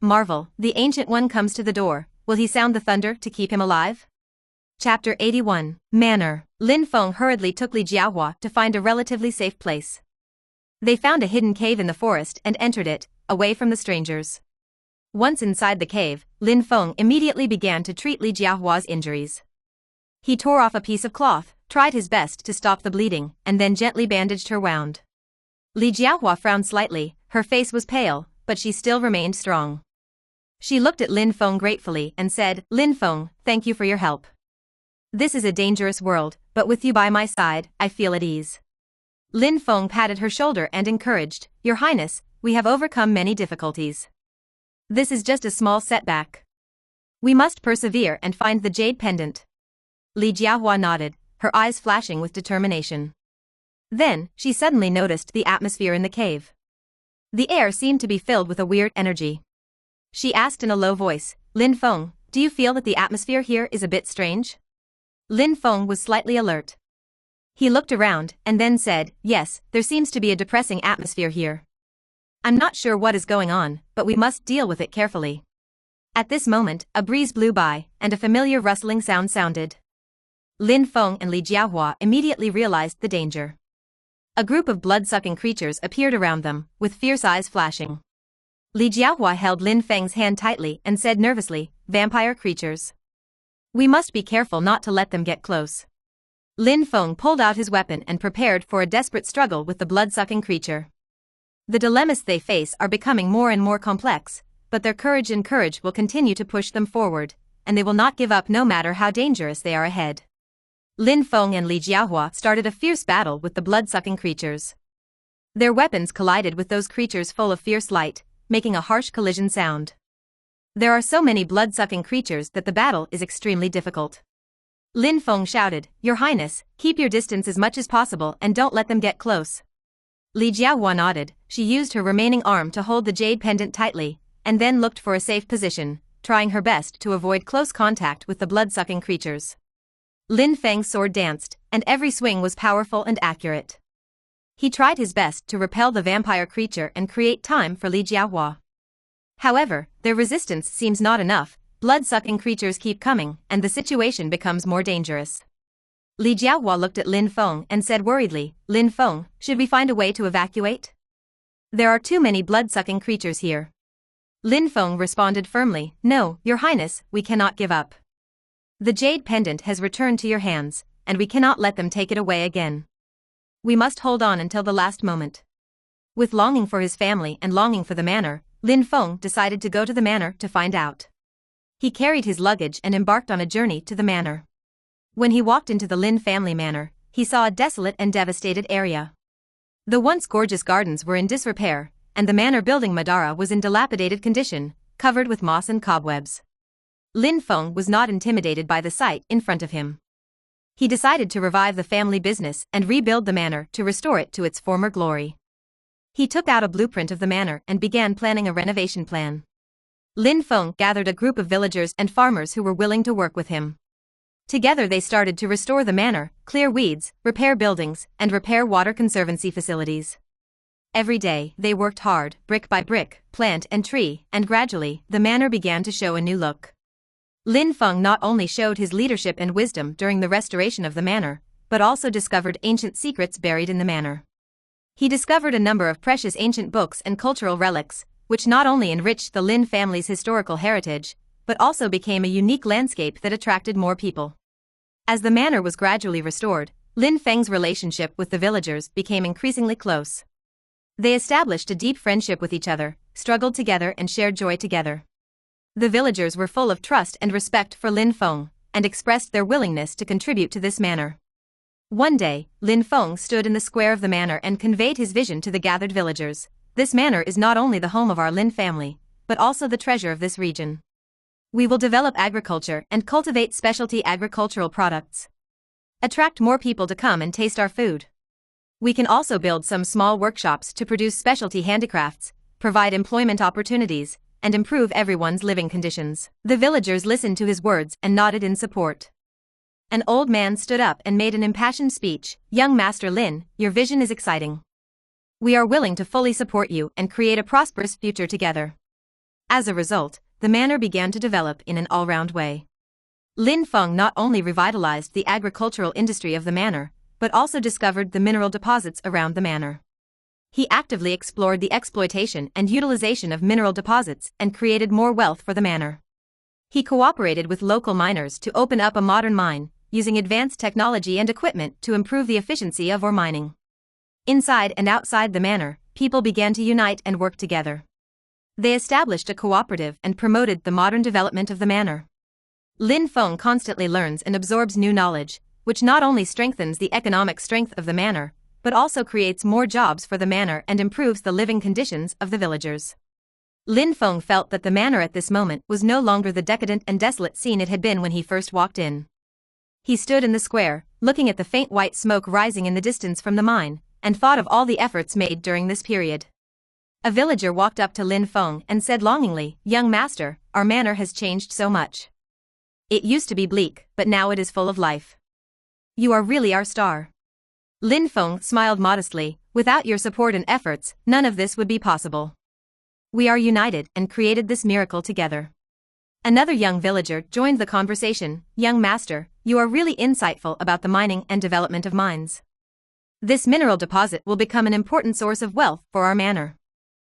Marvel, the Ancient One comes to the door, will he sound the thunder to keep him alive? Chapter 81, Manor. Lin Feng hurriedly took Li Jiahua to find a relatively safe place. They found a hidden cave in the forest and entered it, away from the strangers. Once inside the cave, Lin Feng immediately began to treat Li Jiahua's injuries. He tore off a piece of cloth, tried his best to stop the bleeding, and then gently bandaged her wound. Li Jiahua frowned slightly, her face was pale, but she still remained strong. She looked at Lin Feng gratefully and said, "Lin Feng, thank you for your help. This is a dangerous world, but with you by my side, I feel at ease." Lin Feng patted her shoulder and encouraged, "Your Highness, we have overcome many difficulties. This is just a small setback. We must persevere and find the jade pendant." Li Jiahua nodded, her eyes flashing with determination. Then, she suddenly noticed the atmosphere in the cave. The air seemed to be filled with a weird energy. She asked in a low voice, "Lin Feng, do you feel that the atmosphere here is a bit strange?" Lin Feng was slightly alert. He looked around and then said, "Yes, there seems to be a depressing atmosphere here. I'm not sure what is going on, but we must deal with it carefully." At this moment, a breeze blew by, and a familiar rustling sound sounded. Lin Feng and Li Jiahua immediately realized the danger. A group of blood-sucking creatures appeared around them, with fierce eyes flashing. Li Jiahua held Lin Feng's hand tightly and said nervously, "Vampire creatures. We must be careful not to let them get close." Lin Feng pulled out his weapon and prepared for a desperate struggle with the blood-sucking creature. The dilemmas they face are becoming more and more complex, but their courage will continue to push them forward, and they will not give up no matter how dangerous they are ahead. Lin Feng and Li Jiahua started a fierce battle with the blood-sucking creatures. Their weapons collided with those creatures full of fierce light, making a harsh collision sound. There are so many blood-sucking creatures that the battle is extremely difficult. Lin Feng shouted, "Your Highness, keep your distance as much as possible and don't let them get close." Li Jiahua nodded, she used her remaining arm to hold the jade pendant tightly, and then looked for a safe position, trying her best to avoid close contact with the blood-sucking creatures. Lin Feng's sword danced, and every swing was powerful and accurate. He tried his best to repel the vampire creature and create time for Li Jiahua. However, their resistance seems not enough, blood-sucking creatures keep coming, and the situation becomes more dangerous. Li Jiahua looked at Lin Feng and said worriedly, "Lin Feng, should we find a way to evacuate? There are too many blood-sucking creatures here." Lin Feng responded firmly, "No, Your Highness, we cannot give up. The jade pendant has returned to your hands, and we cannot let them take it away again. We must hold on until the last moment." With longing for his family and longing for the manor, Lin Feng decided to go to the manor to find out. He carried his luggage and embarked on a journey to the manor. When he walked into the Lin family manor, he saw a desolate and devastated area. The once gorgeous gardens were in disrepair, and the manor building Madara was in dilapidated condition, covered with moss and cobwebs. Lin Feng was not intimidated by the sight in front of him. He decided to revive the family business and rebuild the manor to restore it to its former glory. He took out a blueprint of the manor and began planning a renovation plan. Lin Feng gathered a group of villagers and farmers who were willing to work with him. Together they started to restore the manor, clear weeds, repair buildings, and repair water conservancy facilities. Every day, they worked hard, brick by brick, plant and tree, and gradually, the manor began to show a new look. Lin Feng not only showed his leadership and wisdom during the restoration of the manor, but also discovered ancient secrets buried in the manor. He discovered a number of precious ancient books and cultural relics, which not only enriched the Lin family's historical heritage, but also became a unique landscape that attracted more people. As the manor was gradually restored, Lin Feng's relationship with the villagers became increasingly close. They established a deep friendship with each other, struggled together and shared joy together. The villagers were full of trust and respect for Lin Feng, and expressed their willingness to contribute to this manor. One day, Lin Feng stood in the square of the manor and conveyed his vision to the gathered villagers. "This manor is not only the home of our Lin family, but also the treasure of this region. We will develop agriculture and cultivate specialty agricultural products. Attract more people to come and taste our food. We can also build some small workshops to produce specialty handicrafts, provide employment opportunities, and improve everyone's living conditions." The villagers listened to his words and nodded in support. An old man stood up and made an impassioned speech, "Young Master Lin, your vision is exciting. We are willing to fully support you and create a prosperous future together. As a result, the manor began to develop in an all-round way. Lin Feng not only revitalized the agricultural industry of the manor, but also discovered the mineral deposits around the manor. He actively explored the exploitation and utilization of mineral deposits and created more wealth for the manor. He cooperated with local miners to open up a modern mine, using advanced technology and equipment to improve the efficiency of ore mining. Inside and outside the manor, people began to unite and work together. They established a cooperative and promoted the modern development of the manor. Lin Feng constantly learns and absorbs new knowledge, which not only strengthens the economic strength of the manor, but also creates more jobs for the manor and improves the living conditions of the villagers. Lin Feng felt that the manor at this moment was no longer the decadent and desolate scene it had been when he first walked in. He stood in the square, looking at the faint white smoke rising in the distance from the mine, and thought of all the efforts made during this period. A villager walked up to Lin Feng and said longingly, "Young master, our manor has changed so much. It used to be bleak, but now it is full of life. You are really our star." Lin Feng smiled modestly, "Without your support and efforts, none of this would be possible. We are united and created this miracle together." Another young villager joined the conversation, "Young master, you are really insightful about the mining and development of mines. This mineral deposit will become an important source of wealth for our manor."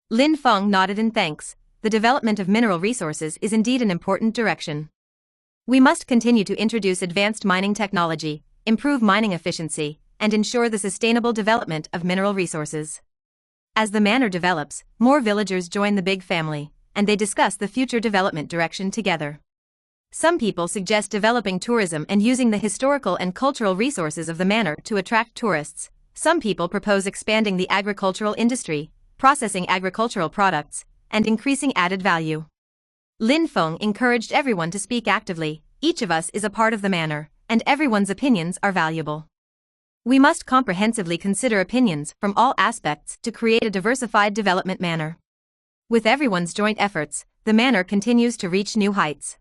Lin Feng nodded in thanks. The development of mineral resources is indeed an important direction. We must continue to introduce advanced mining technology, improve mining efficiency, and ensure the sustainable development of mineral resources. As the manor develops, more villagers join the big family, and they discuss the future development direction together. Some people suggest developing tourism and using the historical and cultural resources of the manor to attract tourists. Some people propose expanding the agricultural industry, processing agricultural products, and increasing added value. Lin Feng encouraged everyone to speak actively. Each of us is a part of the manor, and everyone's opinions are valuable. We must comprehensively consider opinions from all aspects to create a diversified development manor. With everyone's joint efforts, the manor continues to reach new heights.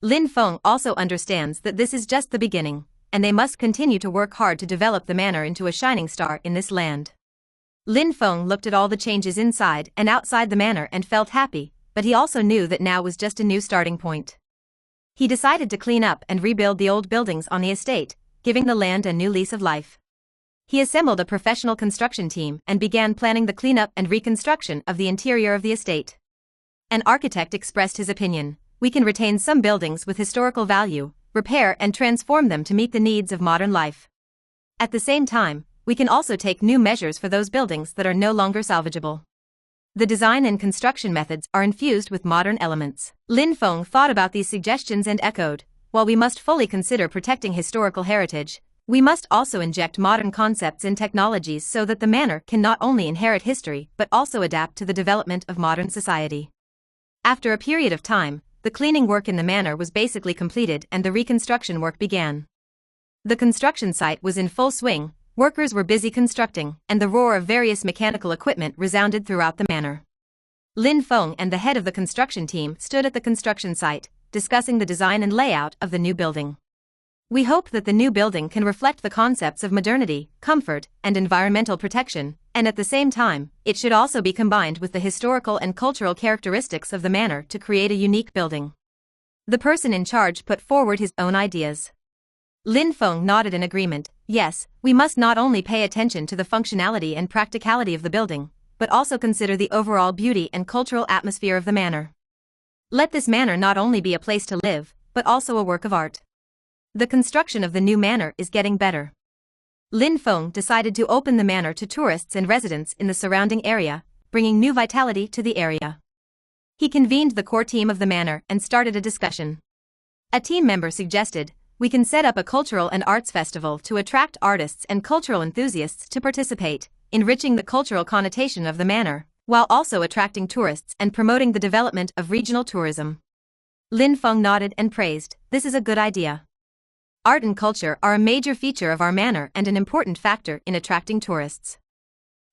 Lin Feng also understands that this is just the beginning, and they must continue to work hard to develop the manor into a shining star in this land. Lin Feng looked at all the changes inside and outside the manor and felt happy, but he also knew that now was just a new starting point. He decided to clean up and rebuild the old buildings on the estate, giving the land a new lease of life. He assembled a professional construction team and began planning the cleanup and reconstruction of the interior of the estate. An architect expressed his opinion: "We can retain some buildings with historical value, repair and transform them to meet the needs of modern life. At the same time, we can also take new measures for those buildings that are no longer salvageable." The design and construction methods are infused with modern elements. Lin Feng thought about these suggestions and echoed, "While we must fully consider protecting historical heritage, we must also inject modern concepts and technologies so that the manor can not only inherit history but also adapt to the development of modern society." After a period of time, the cleaning work in the manor was basically completed and the reconstruction work began. The construction site was in full swing. Workers were busy constructing, and the roar of various mechanical equipment resounded throughout the manor. Lin Feng and the head of the construction team stood at the construction site, discussing the design and layout of the new building. "We hope that the new building can reflect the concepts of modernity, comfort, and environmental protection, and at the same time, it should also be combined with the historical and cultural characteristics of the manor to create a unique building." The person in charge put forward his own ideas. Lin Feng nodded in agreement. "Yes, we must not only pay attention to the functionality and practicality of the building, but also consider the overall beauty and cultural atmosphere of the manor. Let this manor not only be a place to live, but also a work of art." The construction of the new manor is getting better. Lin Feng decided to open the manor to tourists and residents in the surrounding area, bringing new vitality to the area. He convened the core team of the manor and started a discussion. A team member suggested, "We can set up a cultural and arts festival to attract artists and cultural enthusiasts to participate, enriching the cultural connotation of the manor, while also attracting tourists and promoting the development of regional tourism." Lin Feng nodded and praised, "This is a good idea. Art and culture are a major feature of our manor and an important factor in attracting tourists.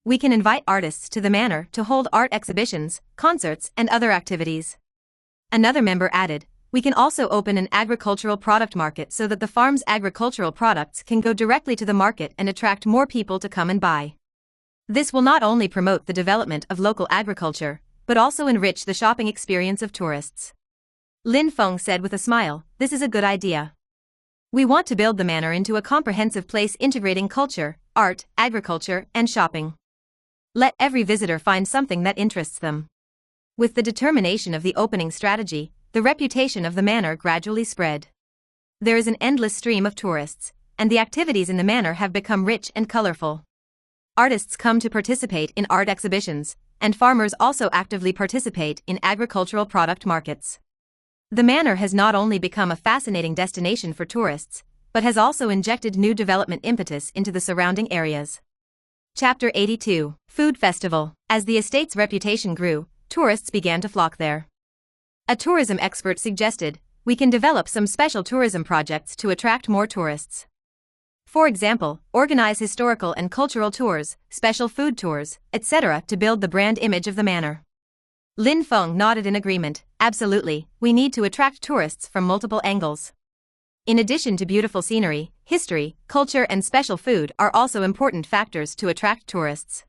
We can invite artists to the manor to hold art exhibitions, concerts, and other activities." Another member added, "We can also open an agricultural product market so that the farm's agricultural products can go directly to the market and attract more people to come and buy. This will not only promote the development of local agriculture, but but also enrich the shopping experience of tourists. Lin Feng said with a smile, "This is a good idea. We want to build the manor into a comprehensive place integrating culture, art, agriculture, and shopping. Let every visitor find something that interests them." With the determination of the opening strategy, the reputation of the manor gradually spread. There is an endless stream of tourists, and the activities in the manor have become rich and colorful. Artists come to participate in art exhibitions, and farmers also actively participate in agricultural product markets. The manor has not only become a fascinating destination for tourists, but has also injected new development impetus into the surrounding areas. Chapter 82, Food Festival. As the estate's reputation grew, tourists began to flock there. A tourism expert suggested, "We can develop some special tourism projects to attract more tourists. For example, organize historical and cultural tours, special food tours, etc. to build the brand image of the manor." Lin Feng nodded in agreement. "Absolutely, we need to attract tourists from multiple angles. In addition to beautiful scenery, history, culture and special food are also important factors to attract tourists.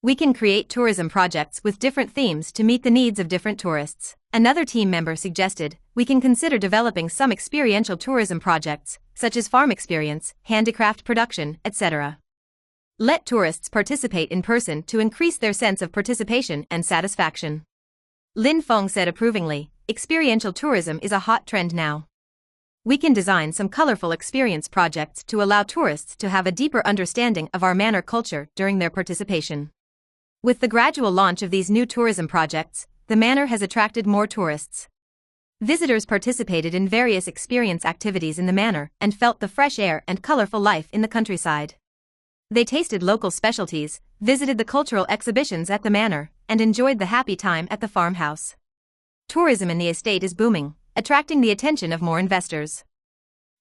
We can create tourism projects with different themes to meet the needs of different tourists." Another team member suggested, "We can consider developing some experiential tourism projects, such as farm experience, handicraft production, etc. Let tourists participate in person to increase their sense of participation and satisfaction." Lin Feng said approvingly, "Experiential tourism is a hot trend now. We can design some colorful experience projects to allow tourists to have a deeper understanding of our manor culture during their participation." With the gradual launch of these new tourism projects, the manor has attracted more tourists. Visitors participated in various experience activities in the manor and felt the fresh air and colorful life in the countryside. They tasted local specialties, visited the cultural exhibitions at the manor, and enjoyed the happy time at the farmhouse. Tourism in the estate is booming, attracting the attention of more investors.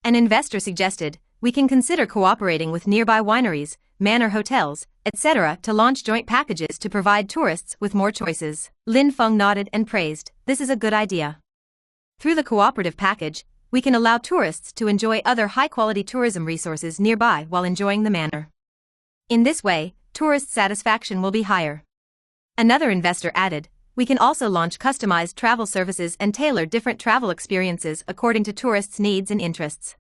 An investor suggested, "We can consider cooperating with nearby wineries, manor hotels, etc. to launch joint packages to provide tourists with more choices." Lin Feng nodded and praised, "This is a good idea. Through the cooperative package, we can allow tourists to enjoy other high-quality tourism resources nearby while enjoying the manor. In this way, tourist satisfaction will be higher." Another investor added, "We can also launch customized travel services and tailor different travel experiences according to tourists' needs and interests.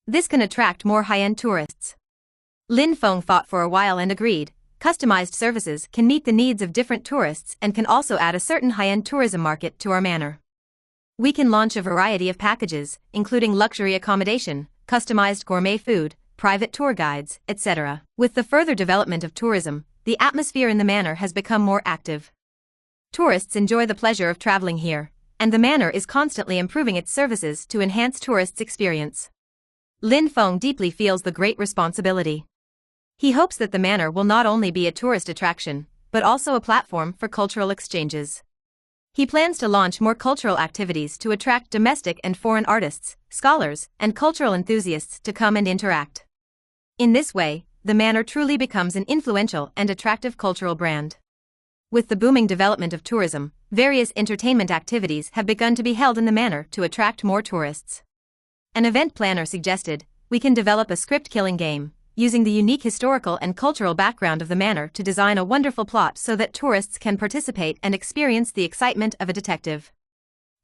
This can attract more high-end tourists." Lin Feng thought for a while and agreed, "Customized services can meet the needs of different tourists and can also add a certain high-end tourism market to our manor. We can launch a variety of packages, including luxury accommodation, customized gourmet food, private tour guides, etc." With the further development of tourism, the atmosphere in the manor has become more active. Tourists enjoy the pleasure of traveling here, and the manor is constantly improving its services to enhance tourists' experience. Lin Feng deeply feels the great responsibility. He hopes that the manor will not only be a tourist attraction, but also a platform for cultural exchanges. He plans to launch more cultural activities to attract domestic and foreign artists, scholars, and cultural enthusiasts to come and interact. In this way, the manor truly becomes an influential and attractive cultural brand. With the booming development of tourism, various entertainment activities have begun to be held in the manor to attract more tourists. An event planner suggested, "We can develop a script-killing game, using the unique historical and cultural background of the manor to design a wonderful plot so that tourists can participate and experience the excitement of a detective."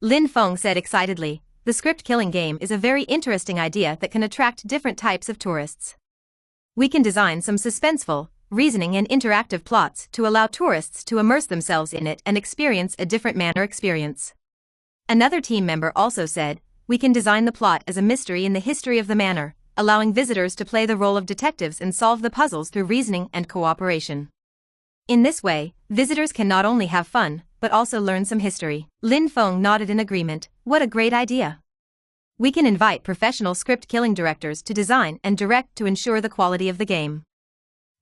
Lin Feng said excitedly, "The script-killing game is a very interesting idea that can attract different types of tourists. We can design some suspenseful, reasoning and interactive plots to allow tourists to immerse themselves in it and experience a different manor experience." Another team member also said, "We can design the plot as a mystery in the history of the manor, allowing visitors to play the role of detectives and solve the puzzles through reasoning and cooperation. In this way, visitors can not only have fun, but also learn some history." Lin Feng nodded in agreement, "What a great idea. We can invite professional script-killing directors to design and direct to ensure the quality of the game.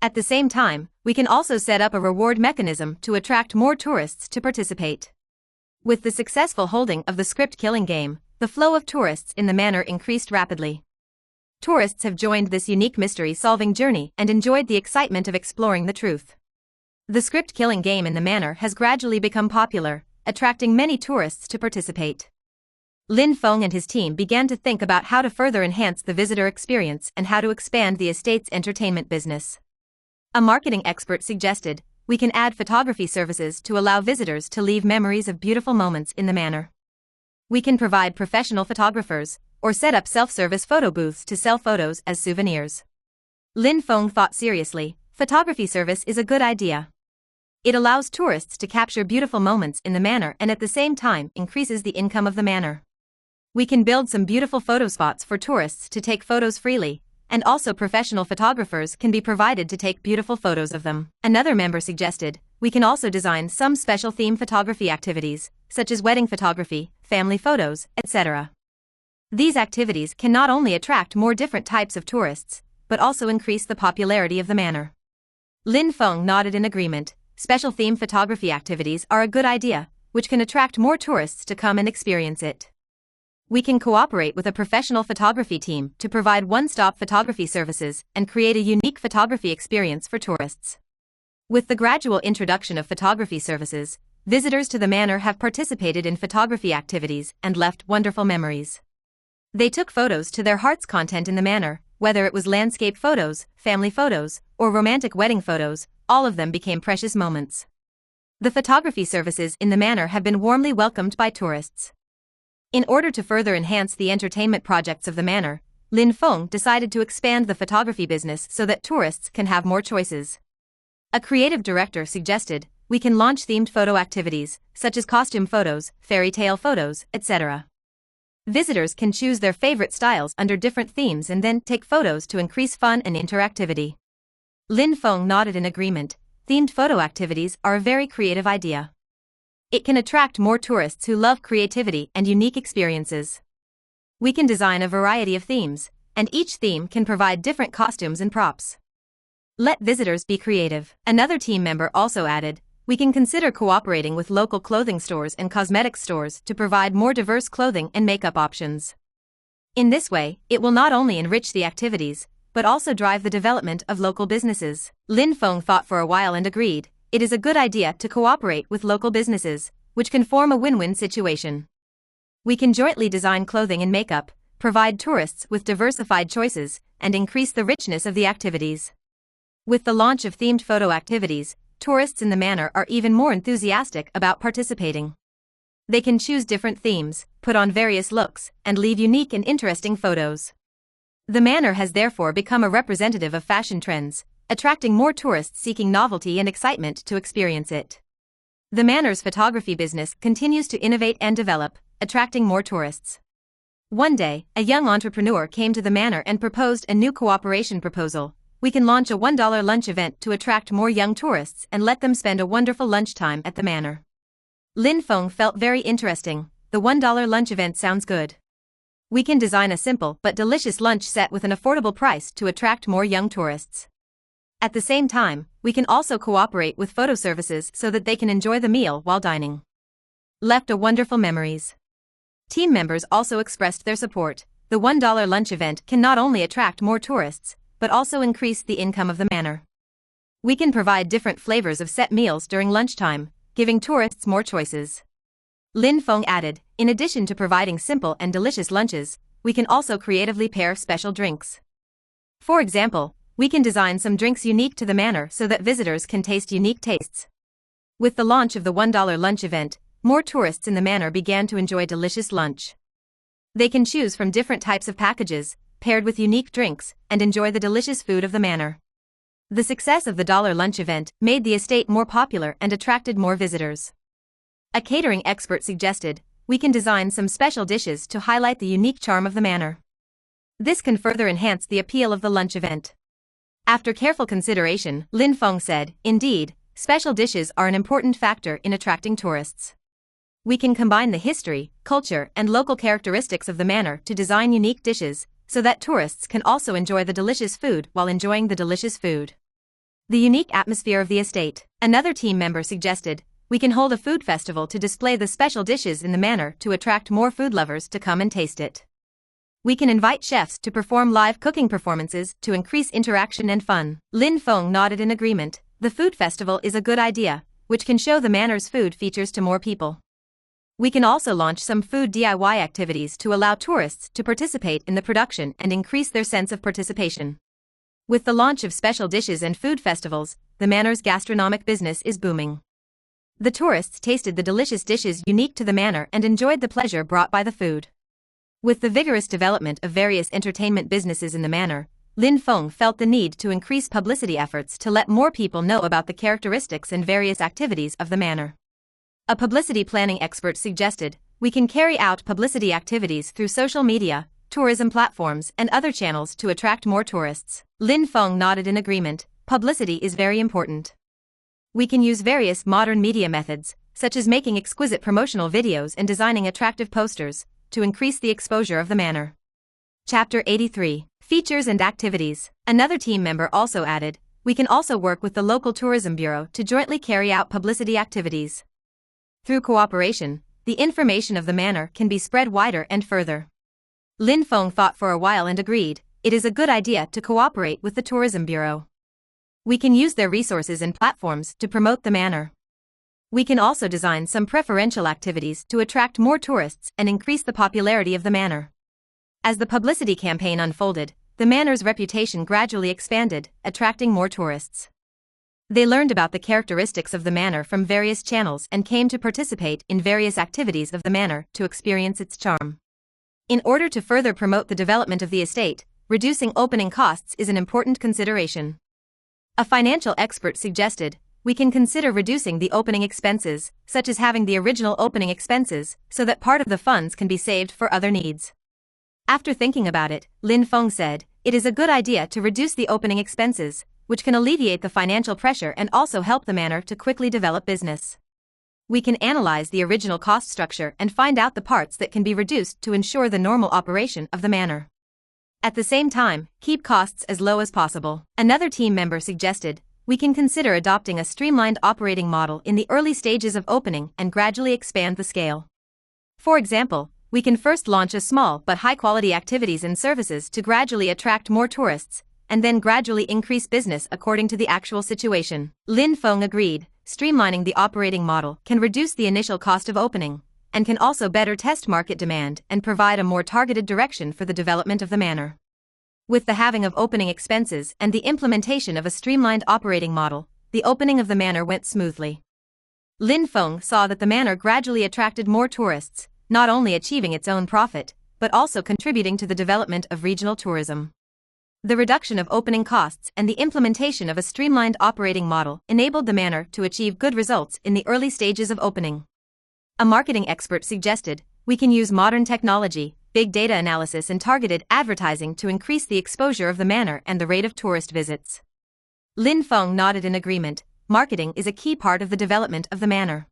At the same time, we can also set up a reward mechanism to attract more tourists to participate." With the successful holding of the script-killing game, the flow of tourists in the manor increased rapidly. Tourists have joined this unique mystery-solving journey and enjoyed the excitement of exploring the truth. The script-killing game in the manor has gradually become popular, attracting many tourists to participate. Lin Feng and his team began to think about how to further enhance the visitor experience and how to expand the estate's entertainment business. A marketing expert suggested, we can add photography services to allow visitors to leave memories of beautiful moments in the manor. We can provide professional photographers, or set up self-service photo booths to sell photos as souvenirs. Lin Feng thought seriously. Photography service is a good idea. It allows tourists to capture beautiful moments in the manor and at the same time increases the income of the manor. We can build some beautiful photo spots for tourists to take photos freely, and also professional photographers can be provided to take beautiful photos of them. Another member suggested, we can also design some special theme photography activities, such as wedding photography, family photos, etc. These activities can not only attract more different types of tourists, but also increase the popularity of the manor. Lin Feng nodded in agreement. Special theme photography activities are a good idea, which can attract more tourists to come and experience it. We can cooperate with a professional photography team to provide one-stop photography services and create a unique photography experience for tourists. With the gradual introduction of photography services, visitors to the manor have participated in photography activities and left wonderful memories. They took photos to their heart's content in the manor, whether it was landscape photos, family photos, or romantic wedding photos, all of them became precious moments. The photography services in the manor have been warmly welcomed by tourists. In order to further enhance the entertainment projects of the manor, Lin Feng decided to expand the photography business so that tourists can have more choices. A creative director suggested, we can launch themed photo activities, such as costume photos, fairy tale photos, etc. Visitors can choose their favorite styles under different themes and then take photos to increase fun and interactivity. Lin Feng nodded in agreement. Themed photo activities are a very creative idea. It can attract more tourists who love creativity and unique experiences. We can design a variety of themes, and each theme can provide different costumes and props. Let visitors be creative. Another team member also added, we can consider cooperating with local clothing stores and cosmetics stores to provide more diverse clothing and makeup options. In this way, it will not only enrich the activities, but also drive the development of local businesses. Lin Feng thought for a while and agreed, it is a good idea to cooperate with local businesses, which can form a win-win situation. We can jointly design clothing and makeup, provide tourists with diversified choices, and increase the richness of the activities. With the launch of themed photo activities, tourists in the manor are even more enthusiastic about participating. They can choose different themes, put on various looks, and leave unique and interesting photos. The manor has therefore become a representative of fashion trends, attracting more tourists seeking novelty and excitement to experience it. The manor's photography business continues to innovate and develop, attracting more tourists. One day, a young entrepreneur came to the manor and proposed a new cooperation proposal. We can launch a $1 lunch event to attract more young tourists and let them spend a wonderful lunchtime at the manor. Lin Feng felt very interesting. The $1 lunch event sounds good. We can design a simple but delicious lunch set with an affordable price to attract more young tourists. At the same time, we can also cooperate with photo services so that they can enjoy the meal while dining. Left a wonderful memories. Team members also expressed their support. The $1 lunch event can not only attract more tourists, but also increase the income of the manor. We can provide different flavors of set meals during lunchtime, giving tourists more choices. Lin Feng added, in addition to providing simple and delicious lunches, we can also creatively pair special drinks. For example, we can design some drinks unique to the manor so that visitors can taste unique tastes. With the launch of the $1 lunch event, more tourists in the manor began to enjoy delicious lunch. They can choose from different types of packages, paired with unique drinks, and enjoy the delicious food of the manor. The success of the $1 lunch event made the estate more popular and attracted more visitors. A catering expert suggested, we can design some special dishes to highlight the unique charm of the manor. This can further enhance the appeal of the lunch event. After careful consideration, Lin Feng said, indeed, special dishes are an important factor in attracting tourists. We can combine the history, culture, and local characteristics of the manor to design unique dishes, so that tourists can also enjoy the delicious food while enjoying the delicious food. The unique atmosphere of the estate. Another team member suggested, we can hold a food festival to display the special dishes in the manor to attract more food lovers to come and taste it. We can invite chefs to perform live cooking performances to increase interaction and fun. Lin Feng nodded in agreement. The food festival is a good idea, which can show the manor's food features to more people. We can also launch some food DIY activities to allow tourists to participate in the production and increase their sense of participation. With the launch of special dishes and food festivals, the manor's gastronomic business is booming. The tourists tasted the delicious dishes unique to the manor and enjoyed the pleasure brought by the food. With the vigorous development of various entertainment businesses in the manor, Lin Feng felt the need to increase publicity efforts to let more people know about the characteristics and various activities of the manor. A publicity planning expert suggested, "We can carry out publicity activities through social media, tourism platforms, and other channels to attract more tourists." Lin Feng nodded in agreement. Publicity is very important. We can use various modern media methods, such as making exquisite promotional videos and designing attractive posters, to increase the exposure of the manor. Chapter 83. Features and Activities. Another team member also added, "We can also work with the local tourism bureau to jointly carry out publicity activities. Through cooperation, the information of the manor can be spread wider and further." Lin Feng thought for a while and agreed, it is a good idea to cooperate with the tourism bureau. We can use their resources and platforms to promote the manor. We can also design some preferential activities to attract more tourists and increase the popularity of the manor. As the publicity campaign unfolded, the manor's reputation gradually expanded, attracting more tourists. They learned about the characteristics of the manor from various channels and came to participate in various activities of the manor to experience its charm. In order to further promote the development of the estate, reducing opening costs is an important consideration. A financial expert suggested, "We can consider reducing the opening expenses, such as having the original opening expenses, so that part of the funds can be saved for other needs." After thinking about it, Lin Feng said, "It is a good idea to reduce the opening expenses, which can alleviate the financial pressure and also help the manor to quickly develop business. We can analyze the original cost structure and find out the parts that can be reduced to ensure the normal operation of the manor. At the same time, keep costs as low as possible." Another team member suggested, "We can consider adopting a streamlined operating model in the early stages of opening and gradually expand the scale. For example, we can first launch a small but high-quality activities and services to gradually attract more tourists, and then gradually increase business according to the actual situation." Lin Feng agreed, streamlining the operating model can reduce the initial cost of opening, and can also better test market demand and provide a more targeted direction for the development of the manor. With the halving of opening expenses and the implementation of a streamlined operating model, the opening of the manor went smoothly. Lin Feng saw that the manor gradually attracted more tourists, not only achieving its own profit, but also contributing to the development of regional tourism. The reduction of opening costs and the implementation of a streamlined operating model enabled the manor to achieve good results in the early stages of opening. A marketing expert suggested, "We can use modern technology, big data analysis and targeted advertising to increase the exposure of the manor and the rate of tourist visits." Lin Feng nodded in agreement. Marketing is a key part of the development of the manor.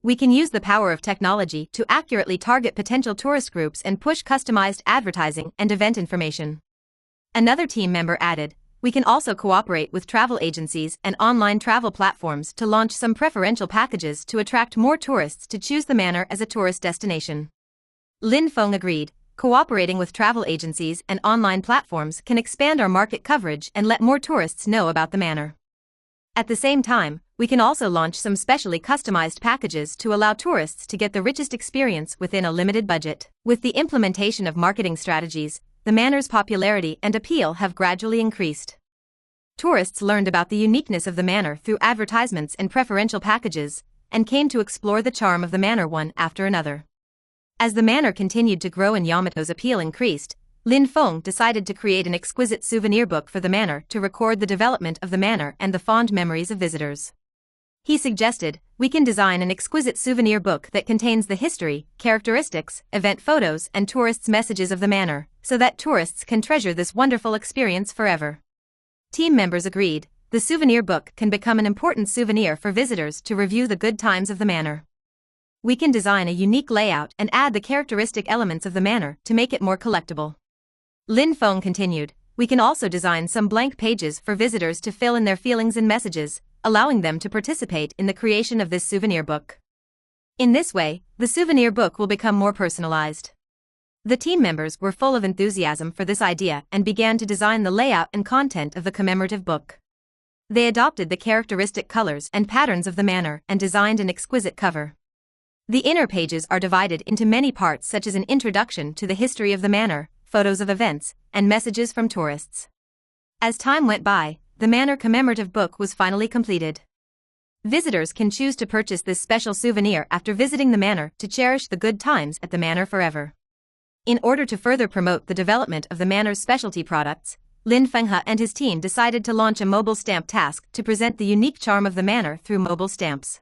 We can use the power of technology to accurately target potential tourist groups and push customized advertising and event information. Another team member added, "We can also cooperate with travel agencies and online travel platforms to launch some preferential packages to attract more tourists to choose the manor as a tourist destination." Lin Feng agreed, "Cooperating with travel agencies and online platforms can expand our market coverage and let more tourists know about the manor. At the same time, we can also launch some specially customized packages to allow tourists to get the richest experience within a limited budget." With the implementation of marketing strategies, the manor's popularity and appeal have gradually increased. Tourists learned about the uniqueness of the manor through advertisements and preferential packages, and came to explore the charm of the manor one after another. As the manor continued to grow and Yamato's appeal increased, Lin Feng decided to create an exquisite souvenir book for the manor to record the development of the manor and the fond memories of visitors. He suggested, "We can design an exquisite souvenir book that contains the history, characteristics, event photos and tourists' messages of the manor, so that tourists can treasure this wonderful experience forever." Team members agreed, the souvenir book can become an important souvenir for visitors to review the good times of the manor. We can design a unique layout and add the characteristic elements of the manor to make it more collectible. Lin Feng continued, "We can also design some blank pages for visitors to fill in their feelings and messages, allowing them to participate in the creation of this souvenir book. In this way, the souvenir book will become more personalized." The team members were full of enthusiasm for this idea and began to design the layout and content of the commemorative book. They adopted the characteristic colors and patterns of the manor and designed an exquisite cover. The inner pages are divided into many parts such as an introduction to the history of the manor, photos of events, and messages from tourists. As time went by, the Manor commemorative book was finally completed. Visitors can choose to purchase this special souvenir after visiting the Manor to cherish the good times at the Manor forever. In order to further promote the development of the Manor's specialty products, Lin Feng and his team decided to launch a mobile stamp task to present the unique charm of the Manor through mobile stamps.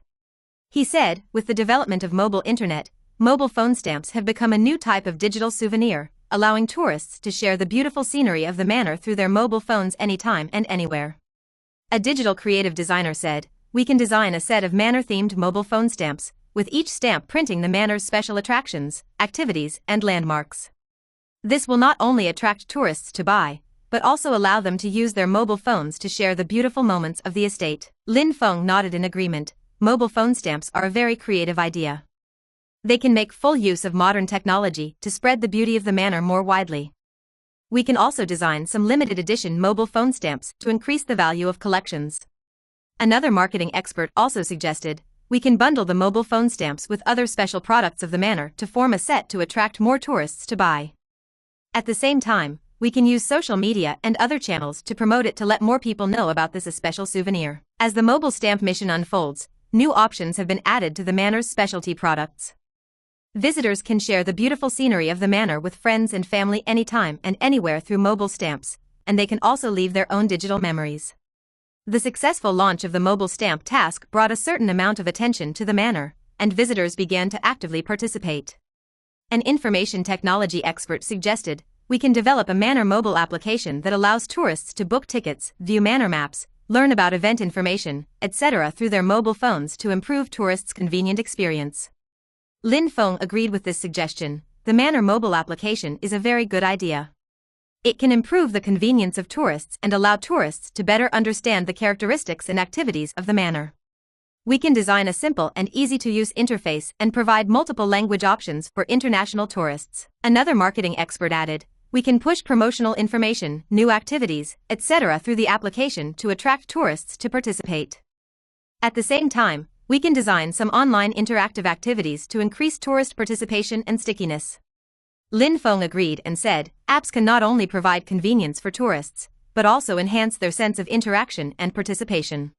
He said, with the development of mobile internet, mobile phone stamps have become a new type of digital souvenir, allowing tourists to share the beautiful scenery of the Manor through their mobile phones anytime and anywhere. A digital creative designer said, "We can design a set of Manor-themed mobile phone stamps, with each stamp printing the Manor's special attractions, activities, and landmarks. This will not only attract tourists to buy, but also allow them to use their mobile phones to share the beautiful moments of the estate." Lin Feng nodded in agreement. Mobile phone stamps are a very creative idea. They can make full use of modern technology to spread the beauty of the Manor more widely. We can also design some limited edition mobile phone stamps to increase the value of collections. Another marketing expert also suggested, we can bundle the mobile phone stamps with other special products of the Manor to form a set to attract more tourists to buy. At the same time, we can use social media and other channels to promote it to let more people know about this special souvenir. As the mobile stamp mission unfolds, new options have been added to the Manor's specialty products. Visitors can share the beautiful scenery of the Manor with friends and family anytime and anywhere through mobile stamps, and they can also leave their own digital memories. The successful launch of the mobile stamp task brought a certain amount of attention to the Manor, and visitors began to actively participate. An information technology expert suggested, we can develop a Manor mobile application that allows tourists to book tickets, view Manor maps, learn about event information, etc. through their mobile phones to improve tourists' convenient experience. Lin Feng agreed with this suggestion. The Manor mobile application is a very good idea. It can improve the convenience of tourists and allow tourists to better understand the characteristics and activities of the Manor. We can design a simple and easy-to-use interface and provide multiple language options for international tourists. Another marketing expert added, we can push promotional information, new activities, etc. through the application to attract tourists to participate. At the same time, we can design some online interactive activities to increase tourist participation and stickiness. Lin Feng agreed and said, apps can not only provide convenience for tourists, but also enhance their sense of interaction and participation.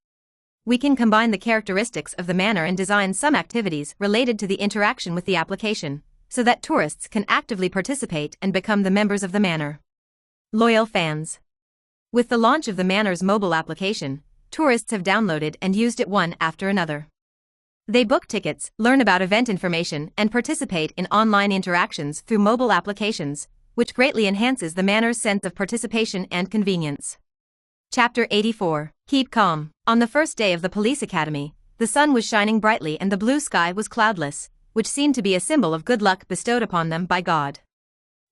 We can combine the characteristics of the Manor and design some activities related to the interaction with the application, so that tourists can actively participate and become the members of the Manor. Loyal fans. With the launch of the Manor's mobile application, tourists have downloaded and used it one after another. They book tickets, learn about event information, and participate in online interactions through mobile applications, which greatly enhances the Manor's sense of participation and convenience. Chapter 84. Keep calm. On the first day of the police academy, the sun was shining brightly and the blue sky was cloudless, which seemed to be a symbol of good luck bestowed upon them by God.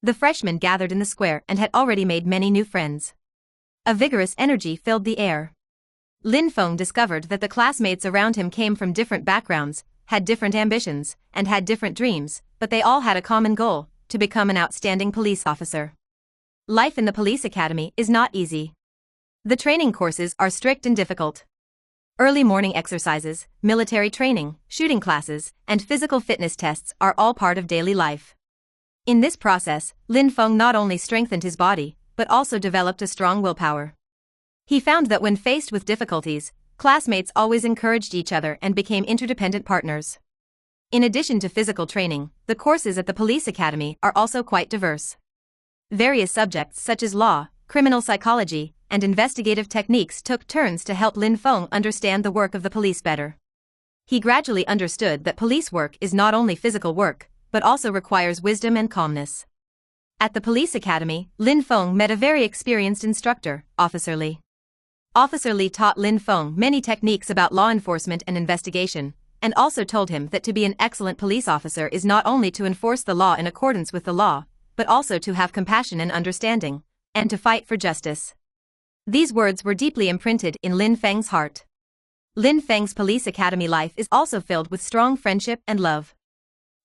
The freshmen gathered in the square and had already made many new friends. A vigorous energy filled the air. Lin Feng discovered that the classmates around him came from different backgrounds, had different ambitions, and had different dreams, but they all had a common goal, to become an outstanding police officer. Life in the police academy is not easy. The training courses are strict and difficult. Early morning exercises, military training, shooting classes, and physical fitness tests are all part of daily life. In this process, Lin Feng not only strengthened his body, but also developed a strong willpower. He found that when faced with difficulties, classmates always encouraged each other and became interdependent partners. In addition to physical training, the courses at the police academy are also quite diverse. Various subjects such as law, criminal psychology, and investigative techniques took turns to help Lin Feng understand the work of the police better. He gradually understood that police work is not only physical work, but also requires wisdom and calmness. At the police academy, Lin Feng met a very experienced instructor, Officer Li. Officer Li taught Lin Feng many techniques about law enforcement and investigation, and also told him that to be an excellent police officer is not only to enforce the law in accordance with the law, but also to have compassion and understanding, and to fight for justice. These words were deeply imprinted in Lin Feng's heart. Lin Feng's police academy life is also filled with strong friendship and love.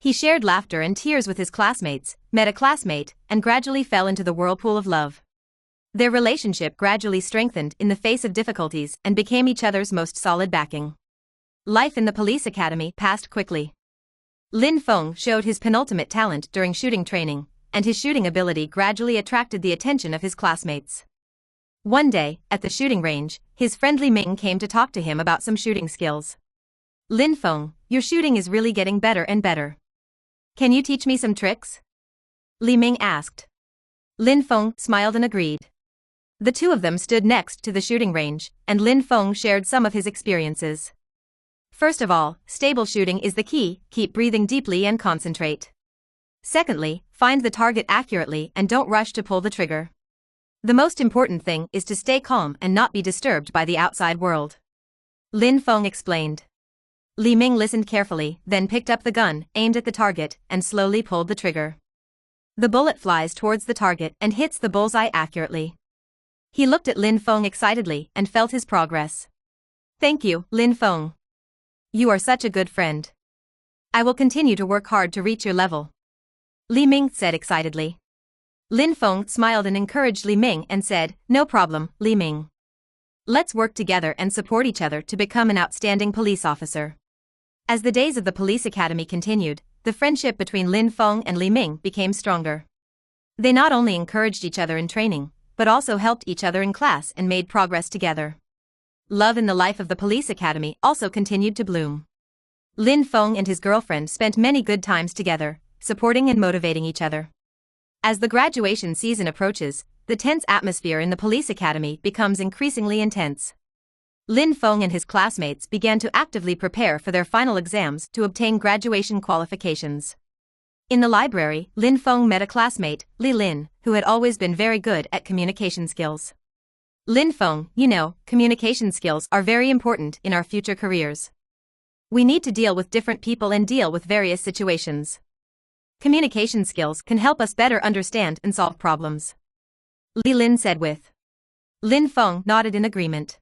He shared laughter and tears with his classmates, met a classmate, and gradually fell into the whirlpool of love. Their relationship gradually strengthened in the face of difficulties and became each other's most solid backing. Life in the police academy passed quickly. Lin Feng showed his penultimate talent during shooting training, and his shooting ability gradually attracted the attention of his classmates. One day, at the shooting range, his friend Li Ming came to talk to him about some shooting skills. Lin Feng, your shooting is really getting better and better. Can you teach me some tricks? Li Ming asked. Lin Feng smiled and agreed. The two of them stood next to the shooting range, and Lin Feng shared some of his experiences. First of all, stable shooting is the key, keep breathing deeply and concentrate. Secondly, find the target accurately and don't rush to pull the trigger. The most important thing is to stay calm and not be disturbed by the outside world. Lin Feng explained. Li Ming listened carefully, then picked up the gun, aimed at the target, and slowly pulled the trigger. The bullet flies towards the target and hits the bullseye accurately. He looked at Lin Feng excitedly and felt his progress. Thank you, Lin Feng. You are such a good friend. I will continue to work hard to reach your level. Li Ming said excitedly. Lin Feng smiled and encouraged Li Ming and said, no problem, Li Ming. Let's work together and support each other to become an outstanding police officer. As the days of the police academy continued, the friendship between Lin Feng and Li Ming became stronger. They not only encouraged each other in training, but also helped each other in class and made progress together. Love in the life of the police academy also continued to bloom. Lin Feng and his girlfriend spent many good times together, supporting and motivating each other. As the graduation season approaches, the tense atmosphere in the police academy becomes increasingly intense. Lin Feng and his classmates began to actively prepare for their final exams to obtain graduation qualifications. In the library, Lin Feng met a classmate, Li Lin, who had always been very good at communication skills. Lin Feng, you know, communication skills are very important in our future careers. We need to deal with different people and deal with various situations. Communication skills can help us better understand and solve problems. Li Lin said with. Lin Feng nodded in agreement.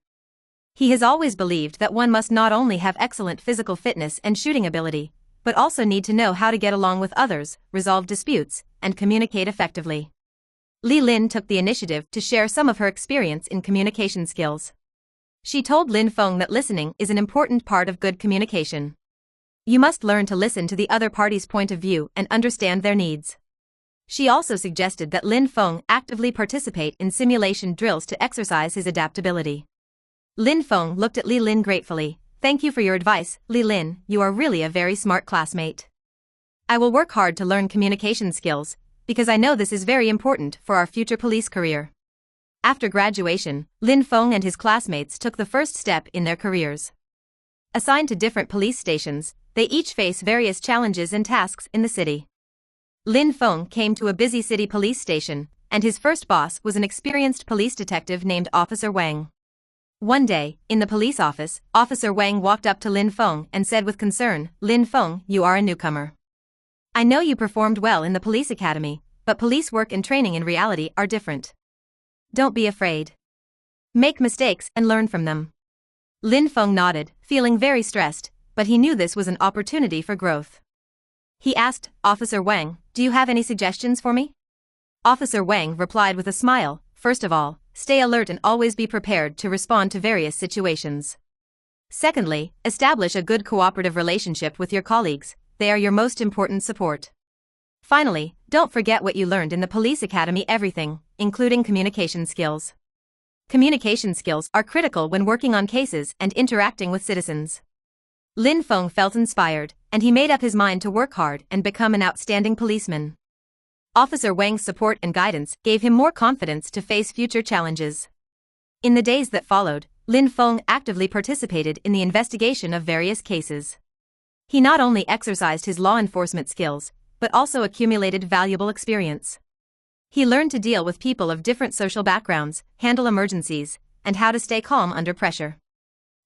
He has always believed that one must not only have excellent physical fitness and shooting ability, but also need to know how to get along with others, resolve disputes, and communicate effectively. Li Lin took the initiative to share some of her experience in communication skills. She told Lin Feng that listening is an important part of good communication. You must learn to listen to the other party's point of view and understand their needs. She also suggested that Lin Feng actively participate in simulation drills to exercise his adaptability. Lin Feng looked at Li Lin gratefully. Thank you for your advice, Li Lin, you are really a very smart classmate. I will work hard to learn communication skills, because I know this is very important for our future police career. After graduation, Lin Feng and his classmates took the first step in their careers. Assigned to different police stations, they each face various challenges and tasks in the city. Lin Feng came to a busy city police station, and his first boss was an experienced police detective named Officer Wang. One day, in the police office, Officer Wang walked up to Lin Feng and said with concern, Lin Feng, you are a newcomer. I know you performed well in the police academy, but police work and training in reality are different. Don't be afraid. Make mistakes and learn from them. Lin Feng nodded, feeling very stressed, but he knew this was an opportunity for growth. He asked, Officer Wang, do you have any suggestions for me? Officer Wang replied with a smile, first of all, stay alert and always be prepared to respond to various situations. Secondly, establish a good cooperative relationship with your colleagues. They are your most important support. Finally, don't forget what you learned in the police academy, everything, including communication skills. Communication skills are critical when working on cases and interacting with citizens. Lin Feng felt inspired, and he made up his mind to work hard and become an outstanding policeman. Officer Wang's support and guidance gave him more confidence to face future challenges. In the days that followed, Lin Feng actively participated in the investigation of various cases. He not only exercised his law enforcement skills, but also accumulated valuable experience. He learned to deal with people of different social backgrounds, handle emergencies, and how to stay calm under pressure.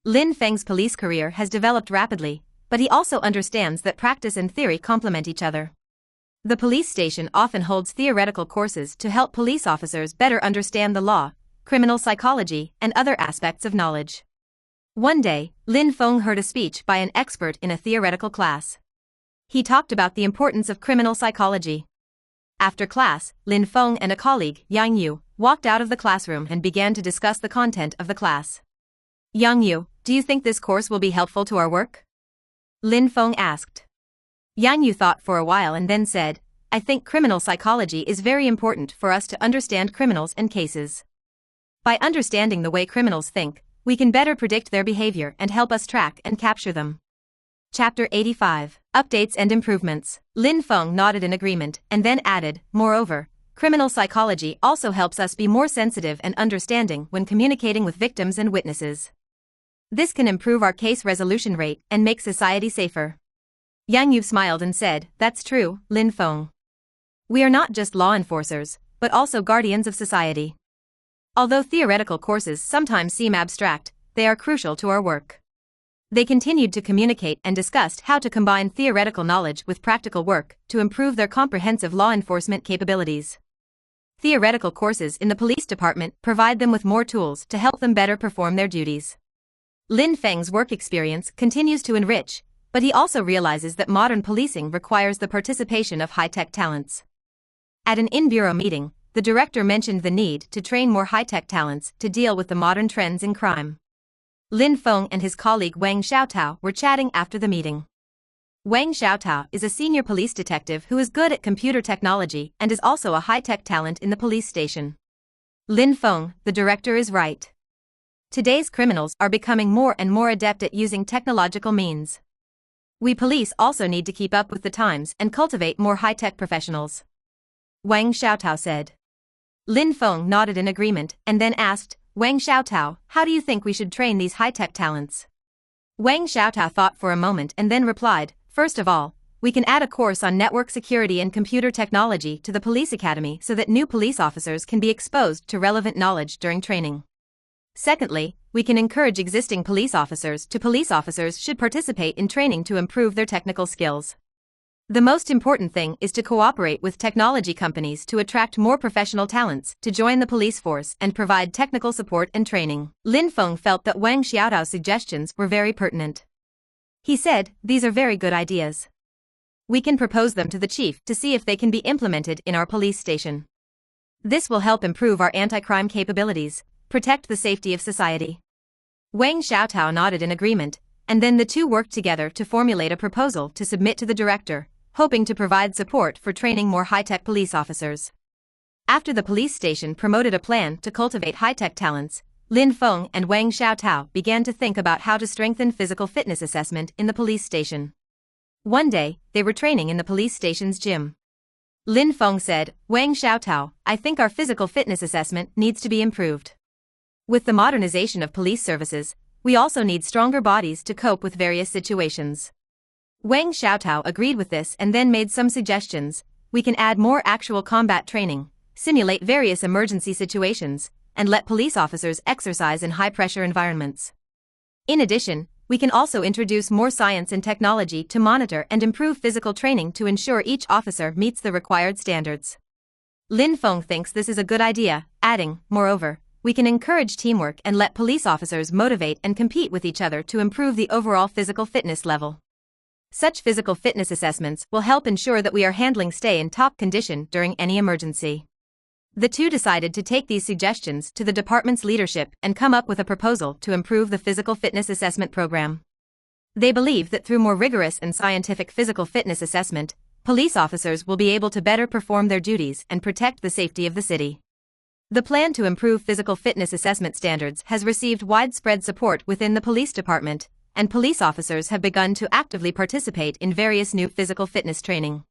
Lin Feng's police career has developed rapidly, but he also understands that practice and theory complement each other. The police station often holds theoretical courses to help police officers better understand the law, criminal psychology, and other aspects of knowledge. One day, Lin Feng heard a speech by an expert in a theoretical class. He talked about the importance of criminal psychology. After class, Lin Feng and a colleague, Yang Yu, walked out of the classroom and began to discuss the content of the class. Yang Yu, do you think this course will be helpful to our work? Lin Feng asked. Yang Yu thought for a while and then said, I think criminal psychology is very important for us to understand criminals and cases. By understanding the way criminals think, we can better predict their behavior and help us track and capture them. Chapter 85. Updates and Improvements. Lin Feng nodded in agreement and then added, moreover, criminal psychology also helps us be more sensitive and understanding when communicating with victims and witnesses. This can improve our case resolution rate and make society safer. Yang Yu smiled and said, that's true, Lin Feng. We are not just law enforcers, but also guardians of society. Although theoretical courses sometimes seem abstract, they are crucial to our work. They continued to communicate and discussed how to combine theoretical knowledge with practical work to improve their comprehensive law enforcement capabilities. Theoretical courses in the police department provide them with more tools to help them better perform their duties. Lin Feng's work experience continues to enrich, but he also realizes that modern policing requires the participation of high-tech talents. At an in-bureau meeting, the director mentioned the need to train more high-tech talents to deal with the modern trends in crime. Lin Feng and his colleague Wang Xiaotao were chatting after the meeting. Wang Xiaotao is a senior police detective who is good at computer technology and is also a high-tech talent in the police station. Lin Feng, the director, is right. Today's criminals are becoming more and more adept at using technological means. We police also need to keep up with the times and cultivate more high-tech professionals. Wang Xiaotao said. Lin Feng nodded in agreement and then asked, Wang Xiaotao, how do you think we should train these high-tech talents? Wang Xiaotao thought for a moment and then replied, first of all, we can add a course on network security and computer technology to the police academy so that new police officers can be exposed to relevant knowledge during training. Secondly, we can encourage existing police officers should participate in training to improve their technical skills. The most important thing is to cooperate with technology companies to attract more professional talents to join the police force and provide technical support and training. Lin Feng felt that Wang Xiaotao's suggestions were very pertinent. He said, these are very good ideas. We can propose them to the chief to see if they can be implemented in our police station. This will help improve our anti-crime capabilities, protect the safety of society. Wang Xiaotao nodded in agreement, and then the two worked together to formulate a proposal to submit to the director, hoping to provide support for training more high-tech police officers. After the police station promoted a plan to cultivate high-tech talents, Lin Feng and Wang Xiaotao began to think about how to strengthen physical fitness assessment in the police station. One day, they were training in the police station's gym. Lin Feng said, Wang Xiaotao, I think our physical fitness assessment needs to be improved. With the modernization of police services, we also need stronger bodies to cope with various situations. Wang Xiaotao agreed with this and then made some suggestions. We can add more actual combat training, simulate various emergency situations, and let police officers exercise in high-pressure environments. In addition, we can also introduce more science and technology to monitor and improve physical training to ensure each officer meets the required standards. Lin Feng thinks this is a good idea, adding, moreover, we can encourage teamwork and let police officers motivate and compete with each other to improve the overall physical fitness level. Such physical fitness assessments will help ensure that we are handling stay in top condition during any emergency. The two decided to take these suggestions to the department's leadership and come up with a proposal to improve the physical fitness assessment program. They believe that through more rigorous and scientific physical fitness assessment, police officers will be able to better perform their duties and protect the safety of the city. The plan to improve physical fitness assessment standards has received widespread support within the police department, and police officers have begun to actively participate in various new physical fitness training.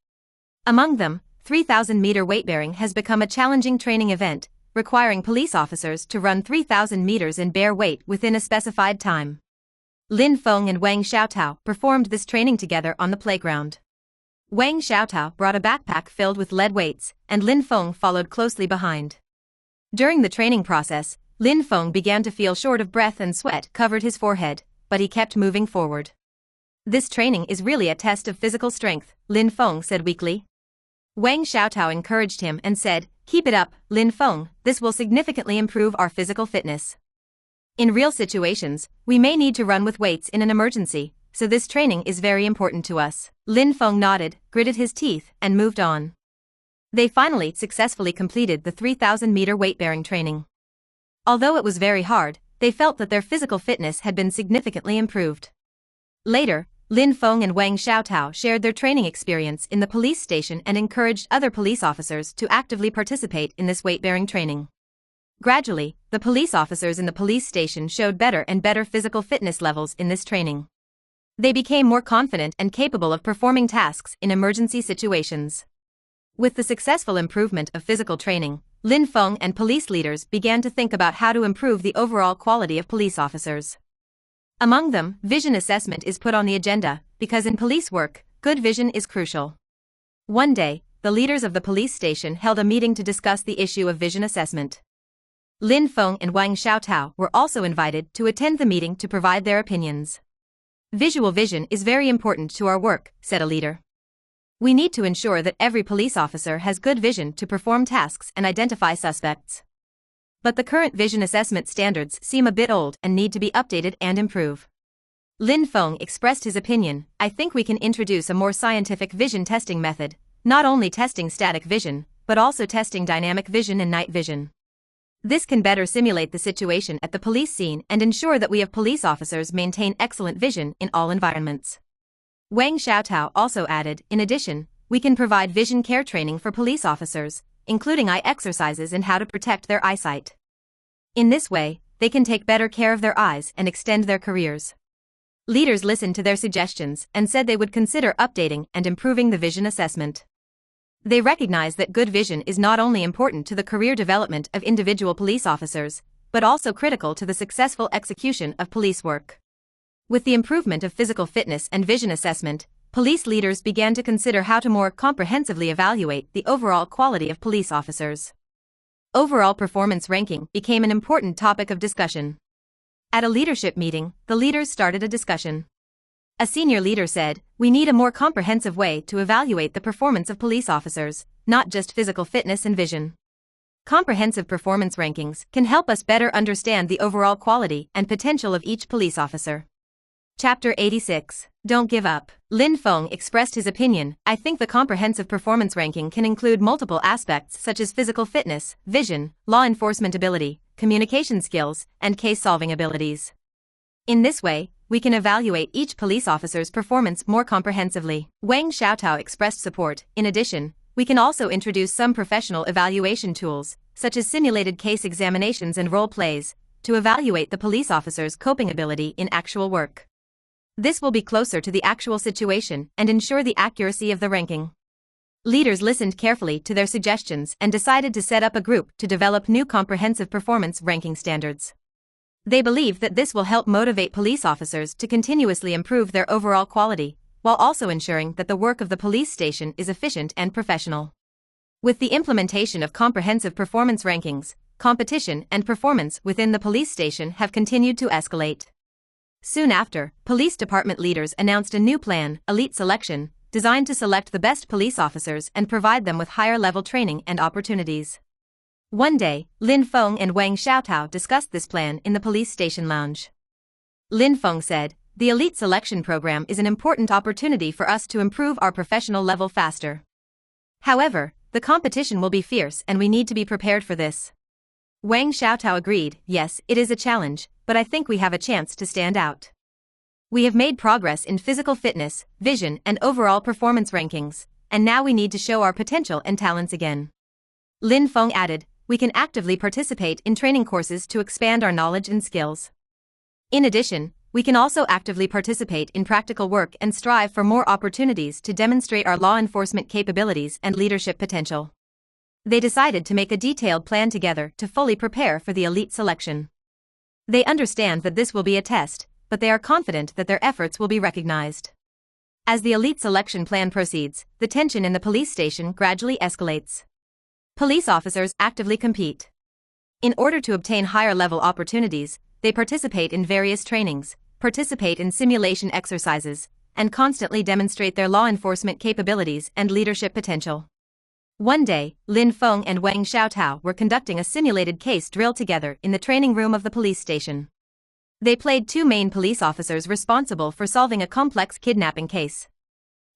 Among them, 3,000-meter weight-bearing has become a challenging training event, requiring police officers to run 3,000 meters in bare weight within a specified time. Lin Feng and Wang Xiaotao performed this training together on the playground. Wang Xiaotao brought a backpack filled with lead weights, and Lin Feng followed closely behind. During the training process, Lin Feng began to feel short of breath and sweat covered his forehead, but he kept moving forward. This training is really a test of physical strength, Lin Feng said weakly. Wang Xiaotao encouraged him and said, keep it up, Lin Feng, this will significantly improve our physical fitness. In real situations, we may need to run with weights in an emergency, so this training is very important to us. Lin Feng nodded, gritted his teeth, and moved on. They finally successfully completed the 3,000-meter weight-bearing training. Although it was very hard, they felt that their physical fitness had been significantly improved. Later, Lin Feng and Wang Xiaotao shared their training experience in the police station and encouraged other police officers to actively participate in this weight-bearing training. Gradually, the the police officers in the police station showed better and better physical fitness levels in this training. They became more confident and capable of performing tasks in emergency situations. With the successful improvement of physical training, Lin Feng and police leaders began to think about how to improve the overall quality of police officers. Among them, vision assessment is put on the agenda, because in police work, good vision is crucial. One day, the leaders of the police station held a meeting to discuss the issue of vision assessment. Lin Feng and Wang Xiaotao were also invited to attend the meeting to provide their opinions. Visual vision is very important to our work, said a leader. We need to ensure that every police officer has good vision to perform tasks and identify suspects. But the current vision assessment standards seem a bit old and need to be updated and improve. Lin Feng expressed his opinion. I think we can introduce a more scientific vision testing method, not only testing static vision, but also testing dynamic vision and night vision. This can better simulate the situation at the police scene and ensure that we have police officers maintain excellent vision in all environments. Wang Xiaotao also added, in addition, we can provide vision care training for police officers, including eye exercises and how to protect their eyesight. In this way, they can take better care of their eyes and extend their careers. Leaders listened to their suggestions and said they would consider updating and improving the vision assessment. They recognize that good vision is not only important to the career development of individual police officers, but also critical to the successful execution of police work. With the improvement of physical fitness and vision assessment, police leaders began to consider how to more comprehensively evaluate the overall quality of police officers. Overall performance ranking became an important topic of discussion. At a leadership meeting, the leaders started a discussion. A senior leader said, we need a more comprehensive way to evaluate the performance of police officers, not just physical fitness and vision. Comprehensive performance rankings can help us better understand the overall quality and potential of each police officer. Chapter 86. Don't give up. Lin Feng expressed his opinion. I think the comprehensive performance ranking can include multiple aspects such as physical fitness, vision, law enforcement ability, communication skills, and case-solving abilities. In this way, we can evaluate each police officer's performance more comprehensively. Wang Xiaotao expressed support. In addition, we can also introduce some professional evaluation tools, such as simulated case examinations and role plays, to evaluate the police officer's coping ability in actual work. This will be closer to the actual situation and ensure the accuracy of the ranking. Leaders listened carefully to their suggestions and decided to set up a group to develop new comprehensive performance ranking standards. They believe that this will help motivate police officers to continuously improve their overall quality, while also ensuring that the work of the police station is efficient and professional. With the implementation of comprehensive performance rankings, competition and performance within the police station have continued to escalate. Soon after, police department leaders announced a new plan, Elite Selection, designed to select the best police officers and provide them with higher-level training and opportunities. One day, Lin Feng and Wang Xiaotao discussed this plan in the police station lounge. Lin Feng said, the elite selection program is an important opportunity for us to improve our professional level faster. However, the competition will be fierce and we need to be prepared for this. Wang Xiaotao agreed, yes, it is a challenge, but I think we have a chance to stand out. We have made progress in physical fitness, vision, and overall performance rankings, and now we need to show our potential and talents again. Lin Feng added, we can actively participate in training courses to expand our knowledge and skills. In addition, we can also actively participate in practical work and strive for more opportunities to demonstrate our law enforcement capabilities and leadership potential. They decided to make a detailed plan together to fully prepare for the elite selection. They understand that this will be a test, but they are confident that their efforts will be recognized. As the elite selection plan proceeds, the tension in the police station gradually escalates. Police officers actively compete. In order to obtain higher-level opportunities, they participate in various trainings, participate in simulation exercises, and constantly demonstrate their law enforcement capabilities and leadership potential. One day, Lin Feng and Wang Xiaotao were conducting a simulated case drill together in the training room of the police station. They played two main police officers responsible for solving a complex kidnapping case.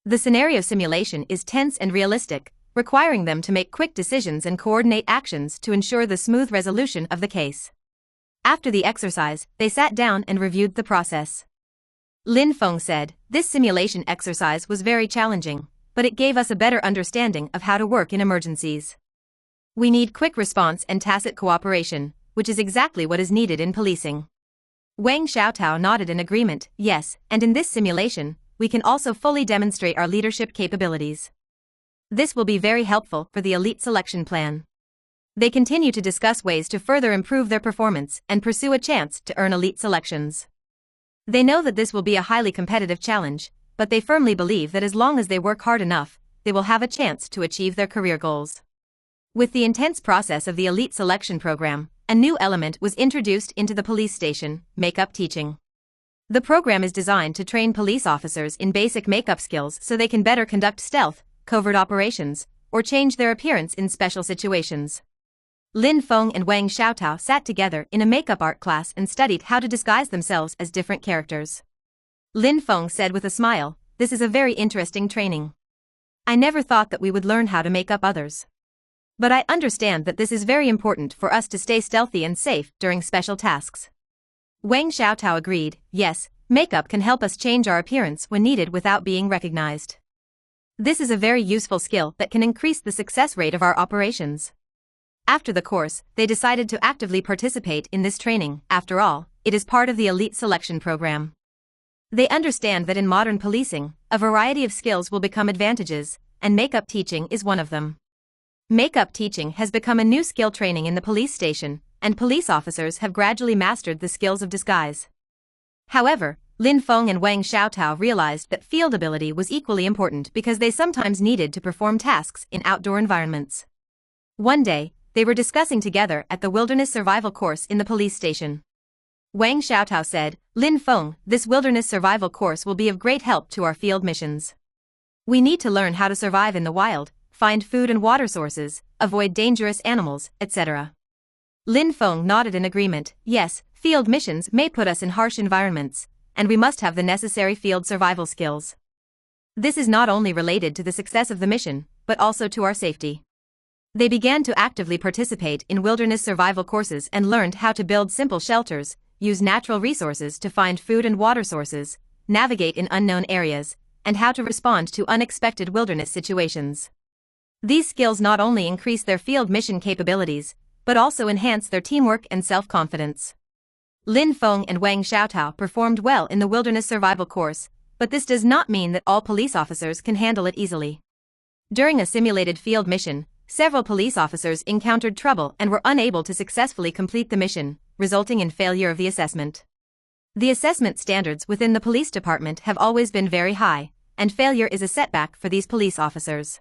The scenario simulation is tense and realistic, requiring them to make quick decisions and coordinate actions to ensure the smooth resolution of the case. After the exercise, they sat down and reviewed the process. Lin Feng said, this simulation exercise was very challenging, but it gave us a better understanding of how to work in emergencies. We need quick response and tacit cooperation, which is exactly what is needed in policing. Wang Xiaotao nodded in agreement, yes, and in this simulation, we can also fully demonstrate our leadership capabilities. This will be very helpful for the elite selection plan. They continue to discuss ways to further improve their performance and pursue a chance to earn elite selections. They know that this will be a highly competitive challenge, but they firmly believe that as long as they work hard enough, they will have a chance to achieve their career goals. With the intense process of the elite selection program, a new element was introduced into the police station: makeup teaching. The program is designed to train police officers in basic makeup skills so they can better conduct stealth, covert operations, or change their appearance in special situations. Lin Feng and Wang Xiaotao sat together in a makeup art class and studied how to disguise themselves as different characters. Lin Feng said with a smile, "This is a very interesting training. I never thought that we would learn how to make up others. But I understand that this is very important for us to stay stealthy and safe during special tasks." Wang Xiaotao agreed, "Yes, makeup can help us change our appearance when needed without being recognized. This is a very useful skill that can increase the success rate of our operations." After the course, they decided to actively participate in this training. After all, it is part of the elite selection program. They understand that in modern policing, a variety of skills will become advantages, and makeup teaching is one of them. Makeup teaching has become a new skill training in the police station, and police officers have gradually mastered the skills of disguise. However, Lin Feng and Wang Xiaotao realized that field ability was equally important because they sometimes needed to perform tasks in outdoor environments. One day, they were discussing together at the wilderness survival course in the police station. Wang Xiaotao said, "Lin Feng, this wilderness survival course will be of great help to our field missions. We need to learn how to survive in the wild, find food and water sources, avoid dangerous animals, etc." Lin Feng nodded in agreement, "Yes, field missions may put us in harsh environments, and we must have the necessary field survival skills. This is not only related to the success of the mission, but also to our safety." They began to actively participate in wilderness survival courses and learned how to build simple shelters, use natural resources to find food and water sources, navigate in unknown areas, and how to respond to unexpected wilderness situations. These skills not only increase their field mission capabilities, but also enhance their teamwork and self-confidence. Lin Feng and Wang Xiaotao performed well in the wilderness survival course, but this does not mean that all police officers can handle it easily. During a simulated field mission, several police officers encountered trouble and were unable to successfully complete the mission, resulting in failure of the assessment. The assessment standards within the police department have always been very high, and failure is a setback for these police officers.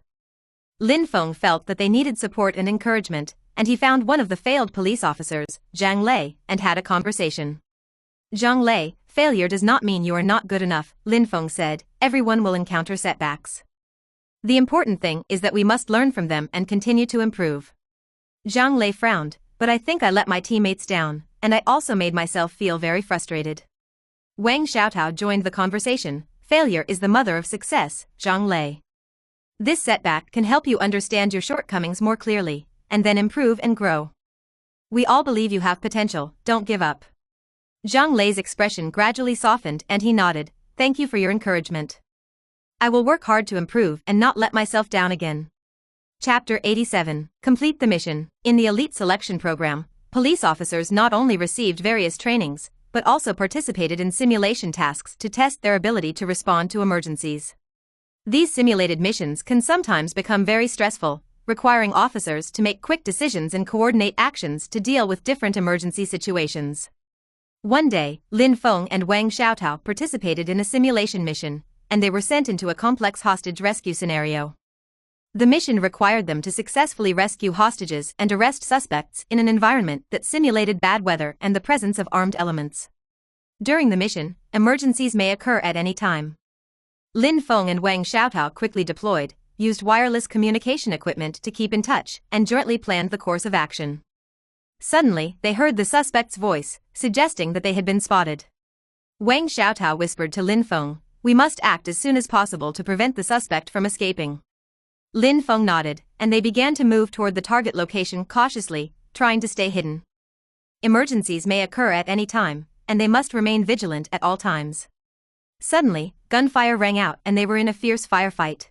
Lin Feng felt that they needed support and encouragement, and he found one of the failed police officers, Zhang Lei, and had a conversation. "Zhang Lei, failure does not mean you are not good enough," Lin Feng said. "Everyone will encounter setbacks. The important thing is that we must learn from them and continue to improve." Zhang Lei frowned, "But I think I let my teammates down, and I also made myself feel very frustrated." Wang Xiaotao joined the conversation. "Failure is the mother of success, Zhang Lei. This setback can help you understand your shortcomings more clearly, and then improve and grow. We all believe you have potential, don't give up." Zhang Lei's expression gradually softened and he nodded, "Thank you for your encouragement. I will work hard to improve and not let myself down again." Chapter 87. Complete the mission. In the elite selection program, police officers not only received various trainings, but also participated in simulation tasks to test their ability to respond to emergencies. These simulated missions can sometimes become very stressful, requiring officers to make quick decisions and coordinate actions to deal with different emergency situations. One day, Lin Feng and Wang Xiaotao participated in a simulation mission, and they were sent into a complex hostage rescue scenario. The mission required them to successfully rescue hostages and arrest suspects in an environment that simulated bad weather and the presence of armed elements. During the mission, emergencies may occur at any time. Lin Feng and Wang Xiaotao quickly deployed, used wireless communication equipment to keep in touch, and jointly planned the course of action. Suddenly, they heard the suspect's voice, suggesting that they had been spotted. Wang Xiaotao whispered to Lin Feng, "We must act as soon as possible to prevent the suspect from escaping." Lin Feng nodded, and they began to move toward the target location cautiously, trying to stay hidden. Emergencies may occur at any time, and they must remain vigilant at all times. Suddenly, gunfire rang out and they were in a fierce firefight.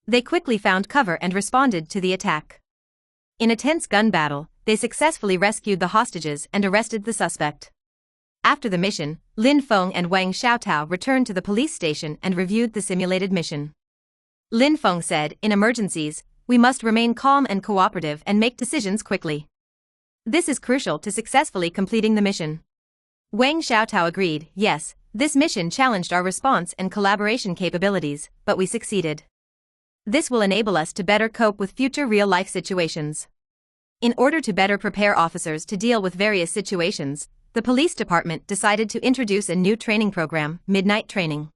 They quickly found cover and responded to the attack. In a tense gun battle, they successfully rescued the hostages and arrested the suspect. After the mission, Lin Feng and Wang Xiaotao returned to the police station and reviewed the simulated mission. Lin Feng said, "In emergencies, we must remain calm and cooperative and make decisions quickly. This is crucial to successfully completing the mission." Wang Xiaotao agreed, "Yes, this mission challenged our response and collaboration capabilities, but we succeeded. This will enable us to better cope with future real-life situations." In order to better prepare officers to deal with various situations, the police department decided to introduce a new training program, Midnight Training.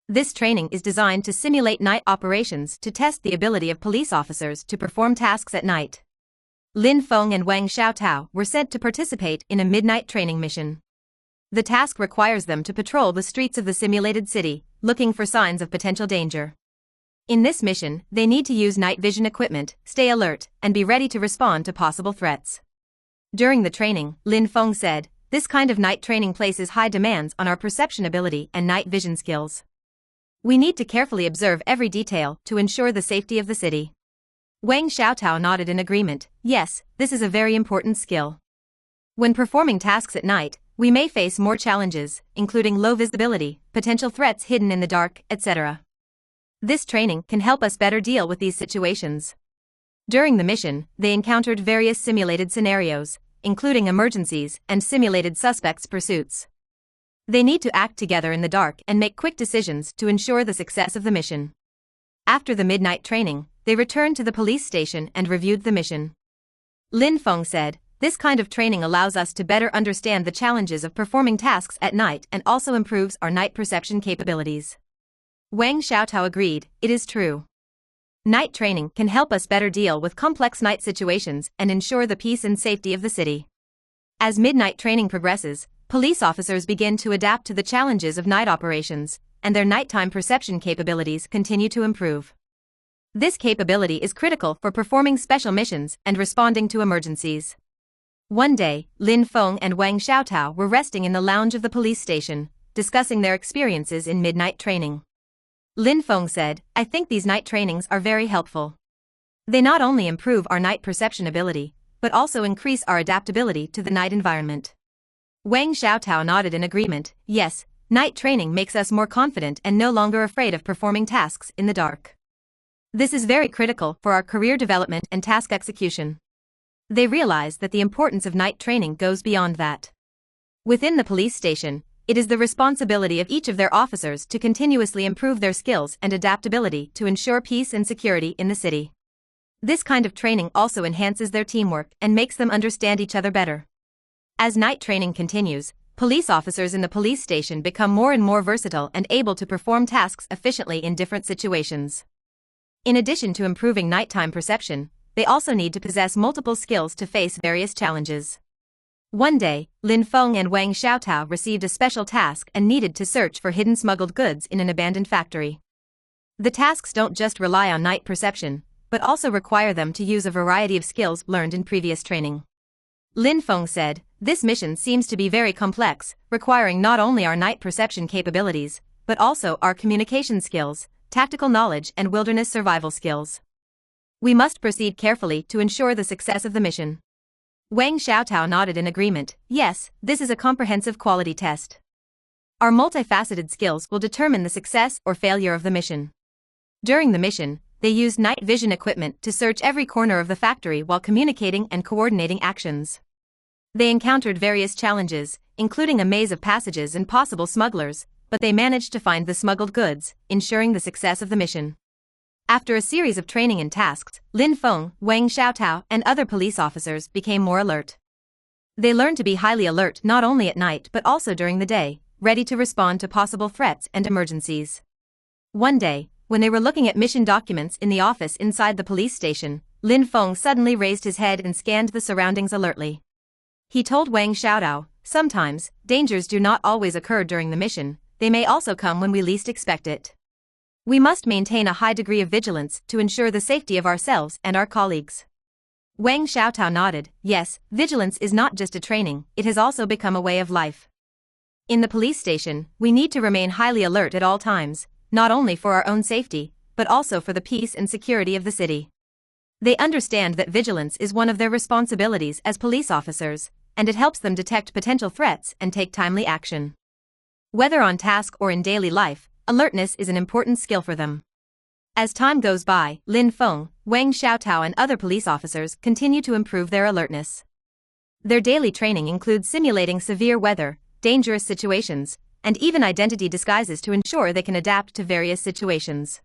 This training is designed to simulate night operations to test the ability of police officers to perform tasks at night. Lin Feng and Wang Xiaotao were sent to participate in a midnight training mission. The task requires them to patrol the streets of the simulated city, looking for signs of potential danger. In this mission, they need to use night vision equipment, stay alert, and be ready to respond to possible threats. During the training, Lin Feng said, "This kind of night training places high demands on our perception ability and night vision skills. We need to carefully observe every detail to ensure the safety of the city." Wang Xiaotao nodded in agreement. "Yes, this is a very important skill. When performing tasks at night, we may face more challenges, including low visibility, potential threats hidden in the dark, etc. This training can help us better deal with these situations." During the mission, they encountered various simulated scenarios, including emergencies and simulated suspects' pursuits. They need to act together in the dark and make quick decisions to ensure the success of the mission. After the midnight training, they returned to the police station and reviewed the mission. Lin Feng said, "This kind of training allows us to better understand the challenges of performing tasks at night and also improves our night perception capabilities." Wang Xiaotao agreed, "It is true. Night training can help us better deal with complex night situations and ensure the peace and safety of the city." As midnight training progresses, police officers begin to adapt to the challenges of night operations, and their nighttime perception capabilities continue to improve. This capability is critical for performing special missions and responding to emergencies. One day, Lin Feng and Wang Xiaotao were resting in the lounge of the police station, discussing their experiences in midnight training. Lin Feng said, "I think these night trainings are very helpful. They not only improve our night perception ability, but also increase our adaptability to the night environment." Wang Xiaotao nodded in agreement. "Yes, night training makes us more confident and no longer afraid of performing tasks in the dark. This is very critical for our career development and task execution." They realize that the importance of night training goes beyond that. Within the police station, it is the responsibility of each of their officers to continuously improve their skills and adaptability to ensure peace and security in the city. This kind of training also enhances their teamwork and makes them understand each other better. As night training continues, police officers in the police station become more and more versatile and able to perform tasks efficiently in different situations. In addition to improving nighttime perception, they also need to possess multiple skills to face various challenges. One day, Lin Feng and Wang Xiaotao received a special task and needed to search for hidden smuggled goods in an abandoned factory. The tasks don't just rely on night perception, but also require them to use a variety of skills learned in previous training. Lin Feng said, "This mission seems to be very complex, requiring not only our night perception capabilities, but also our communication skills, tactical knowledge and wilderness survival skills. We must proceed carefully to ensure the success of the mission." Wang Xiaotao nodded in agreement. "Yes, this is a comprehensive quality test. Our multifaceted skills will determine the success or failure of the mission." During the mission, they used night vision equipment to search every corner of the factory while communicating and coordinating actions. They encountered various challenges, including a maze of passages and possible smugglers, but they managed to find the smuggled goods, ensuring the success of the mission. After a series of training and tasks, Lin Feng, Wang Xiaotao, and other police officers became more alert. They learned to be highly alert not only at night but also during the day, ready to respond to possible threats and emergencies. One day, when they were looking at mission documents in the office inside the police station, Lin Feng suddenly raised his head and scanned the surroundings alertly. He told Wang Xiaotao, "Sometimes, dangers do not always occur during the mission, they may also come when we least expect it. We must maintain a high degree of vigilance to ensure the safety of ourselves and our colleagues." Wang Xiaotao nodded. "Yes, vigilance is not just a training, it has also become a way of life. In the police station, we need to remain highly alert at all times, not only for our own safety, but also for the peace and security of the city." They understand that vigilance is one of their responsibilities as police officers, and it helps them detect potential threats and take timely action. Whether on task or in daily life, alertness is an important skill for them. As time goes by, Lin Feng, Wang Xiaotao and other police officers continue to improve their alertness. Their daily training includes simulating severe weather, dangerous situations, and even identity disguises to ensure they can adapt to various situations.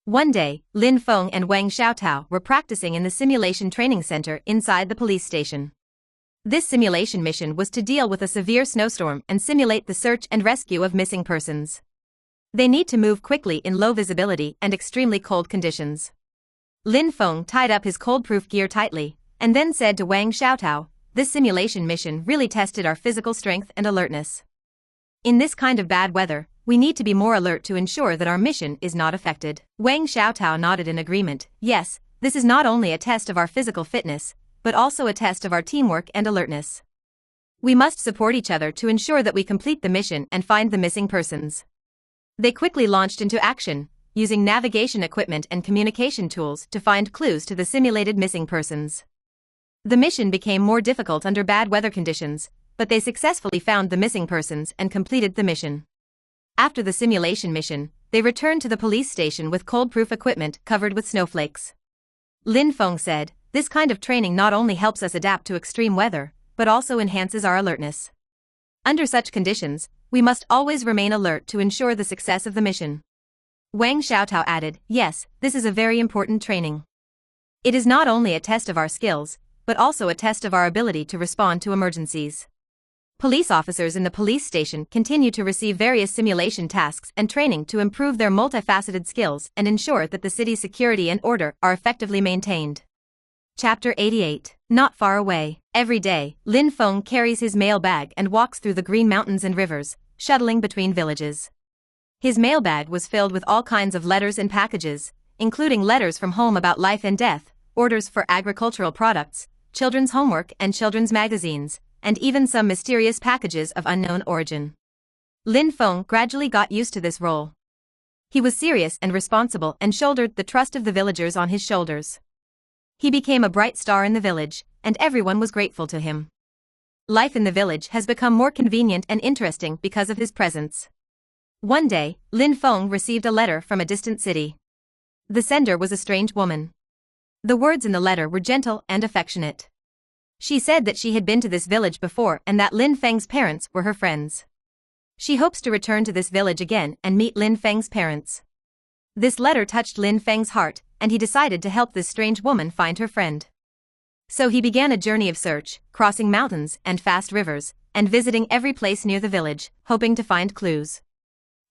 One day, Lin Feng and Wang Xiaotao were practicing in the simulation training center inside the police station. This simulation mission was to deal with a severe snowstorm and simulate the search and rescue of missing persons. They need to move quickly in low visibility and extremely cold conditions. Lin Feng tied up his cold-proof gear tightly, and then said to Wang Xiaotao, "This simulation mission really tested our physical strength and alertness. In this kind of bad weather, we need to be more alert to ensure that our mission is not affected." Wang Xiaotao nodded in agreement. "Yes, this is not only a test of our physical fitness, but also a test of our teamwork and alertness. We must support each other to ensure that we complete the mission and find the missing persons." They quickly launched into action, using navigation equipment and communication tools to find clues to the simulated missing persons. The mission became more difficult under bad weather conditions, but they successfully found the missing persons and completed the mission. After the simulation mission, they returned to the police station with cold-proof equipment covered with snowflakes. Lin Feng said, "This kind of training not only helps us adapt to extreme weather, but also enhances our alertness. Under such conditions, we must always remain alert to ensure the success of the mission." Wang Xiaotao added, "Yes, this is a very important training. It is not only a test of our skills, but also a test of our ability to respond to emergencies." Police officers in the police station continue to receive various simulation tasks and training to improve their multifaceted skills and ensure that the city's security and order are effectively maintained. Chapter 88. Not far away. Every day, Lin Feng carries his mail bag and walks through the green mountains and rivers, shuttling between villages. His mail bag was filled with all kinds of letters and packages, including letters from home about life and death, orders for agricultural products, children's homework and children's magazines, and even some mysterious packages of unknown origin. Lin Feng gradually got used to this role. He was serious and responsible and shouldered the trust of the villagers on his shoulders. He became a bright star in the village, and everyone was grateful to him. Life in the village has become more convenient and interesting because of his presence. One day, Lin Feng received a letter from a distant city. The sender was a strange woman. The words in the letter were gentle and affectionate. She said that she had been to this village before and that Lin Feng's parents were her friends. She hopes to return to this village again and meet Lin Feng's parents. This letter touched Lin Feng's heart, and he decided to help this strange woman find her friend. So he began a journey of search, crossing mountains and fast rivers, and visiting every place near the village, hoping to find clues.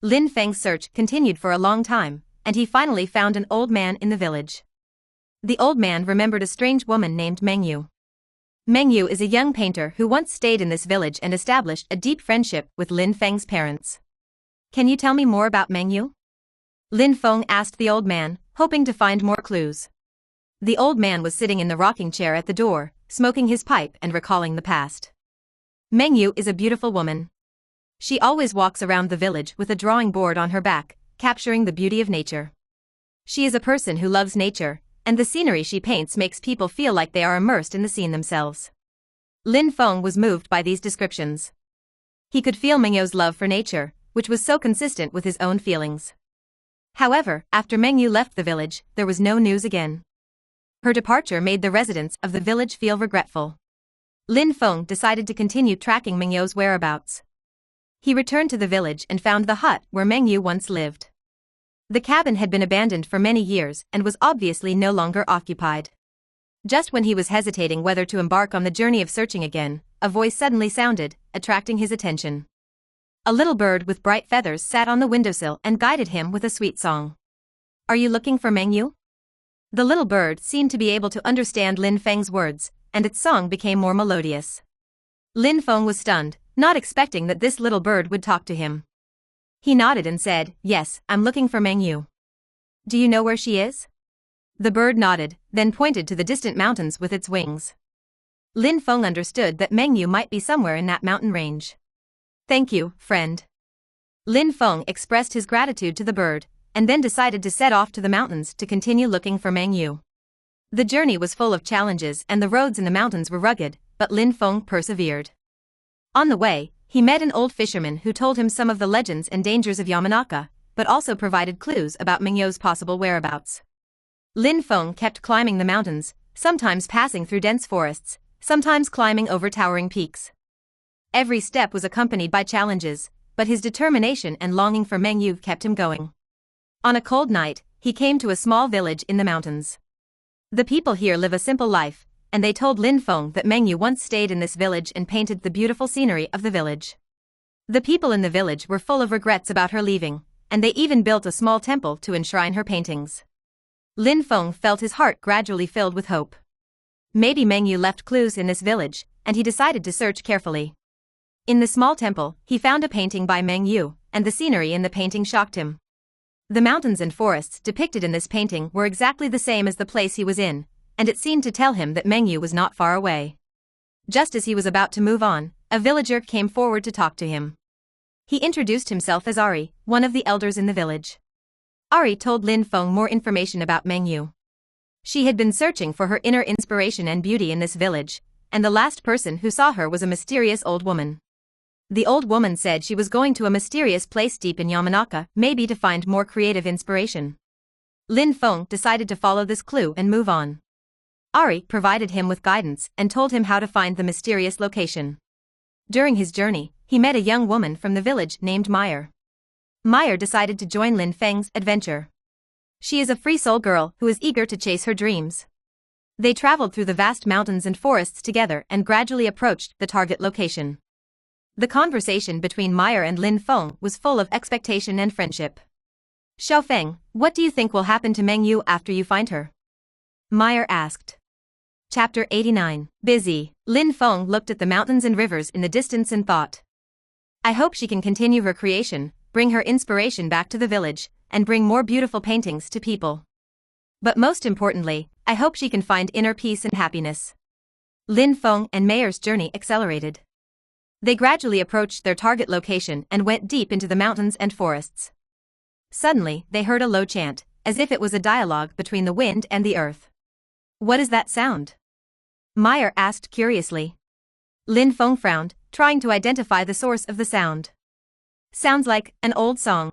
Lin Feng's search continued for a long time, and he finally found an old man in the village. The old man remembered a strange woman named Meng Yu. Meng Yu is a young painter who once stayed in this village and established a deep friendship with Lin Feng's parents. "Can you tell me more about Meng Yu?" Lin Feng asked the old man, hoping to find more clues. The old man was sitting in the rocking chair at the door, smoking his pipe and recalling the past. Meng Yu is a beautiful woman. She always walks around the village with a drawing board on her back, capturing the beauty of nature. She is a person who loves nature, and the scenery she paints makes people feel like they are immersed in the scene themselves. Lin Feng was moved by these descriptions. He could feel Meng Yu's love for nature, which was so consistent with his own feelings. However, after Meng Yu left the village, there was no news again. Her departure made the residents of the village feel regretful. Lin Feng decided to continue tracking Meng Yu's whereabouts. He returned to the village and found the hut where Meng Yu once lived. The cabin had been abandoned for many years and was obviously no longer occupied. Just when he was hesitating whether to embark on the journey of searching again, a voice suddenly sounded, attracting his attention. A little bird with bright feathers sat on the windowsill and guided him with a sweet song. "Are you looking for Meng Yu?" The little bird seemed to be able to understand Lin Feng's words, and its song became more melodious. Lin Feng was stunned, not expecting that this little bird would talk to him. He nodded and said, "Yes, I'm looking for Meng Yu. Do you know where she is?" The bird nodded, then pointed to the distant mountains with its wings. Lin Feng understood that Meng Yu might be somewhere in that mountain range. "Thank you, friend." Lin Feng expressed his gratitude to the bird, and then decided to set off to the mountains to continue looking for Meng Yu. The journey was full of challenges and the roads in the mountains were rugged, but Lin Feng persevered. On the way, he met an old fisherman who told him some of the legends and dangers of Yamanaka, but also provided clues about Mingyu's possible whereabouts. Lin Feng kept climbing the mountains, sometimes passing through dense forests, sometimes climbing over towering peaks. Every step was accompanied by challenges, but his determination and longing for Mengyu kept him going. On a cold night, he came to a small village in the mountains. The people here live a simple life, and they told Lin Feng that Mengyu once stayed in this village and painted the beautiful scenery of the village. The people in the village were full of regrets about her leaving, and they even built a small temple to enshrine her paintings. Lin Feng felt his heart gradually filled with hope. Maybe Mengyu left clues in this village, and he decided to search carefully. In the small temple, he found a painting by Mengyu, and the scenery in the painting shocked him. The mountains and forests depicted in this painting were exactly the same as the place he was in, and it seemed to tell him that Mengyu was not far away. Just as he was about to move on, a villager came forward to talk to him. He introduced himself as Ari, one of the elders in the village. Ari told Lin Feng more information about Mengyu. She had been searching for her inner inspiration and beauty in this village, and the last person who saw her was a mysterious old woman. The old woman said she was going to a mysterious place deep in Yamanaka, maybe to find more creative inspiration. Lin Feng decided to follow this clue and move on. Ari provided him with guidance and told him how to find the mysterious location. During his journey, he met a young woman from the village named Meyer. Meyer decided to join Lin Feng's adventure. She is a free soul girl who is eager to chase her dreams. They traveled through the vast mountains and forests together and gradually approached the target location. The conversation between Meyer and Lin Feng was full of expectation and friendship. Xiaofeng, what do you think will happen to Mengyu after you find her? Meyer asked. Chapter 89. Busy. Lin Feng looked at the mountains and rivers in the distance and thought. I hope she can continue her creation, bring her inspiration back to the village, and bring more beautiful paintings to people. But most importantly, I hope she can find inner peace and happiness. Lin Feng and Meyer's journey accelerated. They gradually approached their target location and went deep into the mountains and forests. Suddenly, they heard a low chant, as if it was a dialogue between the wind and the earth. What is that sound? Meyer asked curiously. Lin Feng frowned, trying to identify the source of the sound. Sounds like an old song.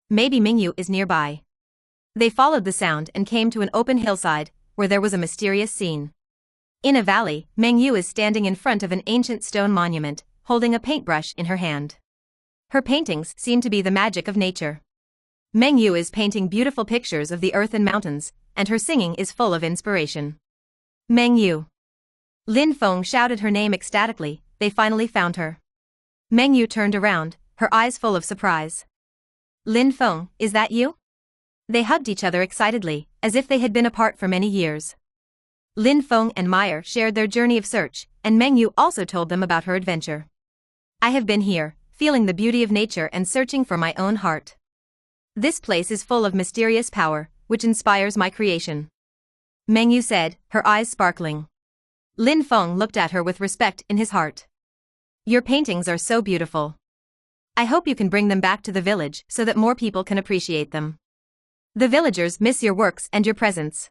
Maybe Mengyu is nearby. They followed the sound and came to an open hillside, where there was a mysterious scene. In a valley, Mengyu is standing in front of an ancient stone monument, holding a paintbrush in her hand. Her paintings seem to be the magic of nature. Mengyu is painting beautiful pictures of the earth and mountains, and her singing is full of inspiration. Mengyu. Lin Feng shouted her name ecstatically. They finally found her. Mengyu turned around, her eyes full of surprise. Lin Feng, is that you? They hugged each other excitedly, as if they had been apart for many years. Lin Feng and Meyer shared their journey of search, and Mengyu also told them about her adventure. I have been here, feeling the beauty of nature and searching for my own heart. This place is full of mysterious power, which inspires my creation. Mengyu said, her eyes sparkling. Lin Feng looked at her with respect in his heart. Your paintings are so beautiful. I hope you can bring them back to the village so that more people can appreciate them. The villagers miss your works and your presence.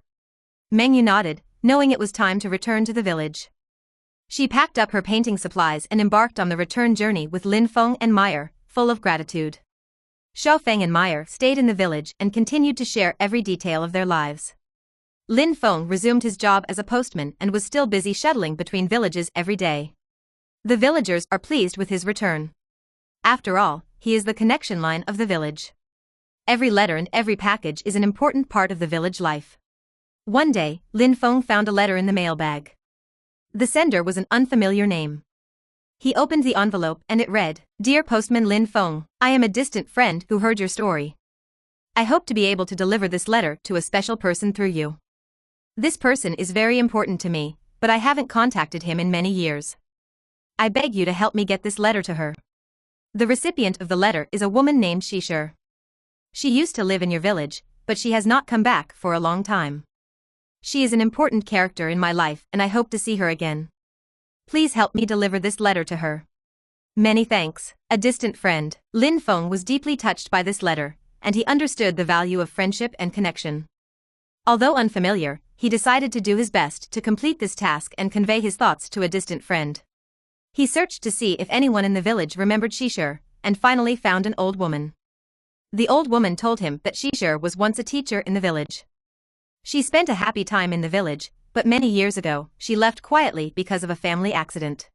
Mengyu nodded, knowing it was time to return to the village. She packed up her painting supplies and embarked on the return journey with Lin Feng and Meyer, full of gratitude. Xiaofeng and Meyer stayed in the village and continued to share every detail of their lives. Lin Feng resumed his job as a postman and was still busy shuttling between villages every day. The villagers are pleased with his return. After all, he is the connection line of the village. Every letter and every package is an important part of the village life. One day, Lin Feng found a letter in the mailbag. The sender was an unfamiliar name. He opened the envelope and it read, Dear Postman Lin Feng, I am a distant friend who heard your story. I hope to be able to deliver this letter to a special person through you. This person is very important to me, but I haven't contacted him in many years. I beg you to help me get this letter to her. The recipient of the letter is a woman named Shishir. She used to live in your village, but she has not come back for a long time. She is an important character in my life and I hope to see her again. Please help me deliver this letter to her. Many thanks, a distant friend. Lin Feng was deeply touched by this letter, and he understood the value of friendship and connection. Although unfamiliar, he decided to do his best to complete this task and convey his thoughts to a distant friend. He searched to see if anyone in the village remembered Shishir, and finally found an old woman. The old woman told him that Shishir was once a teacher in the village. She spent a happy time in the village, but many years ago, she left quietly because of a family accident.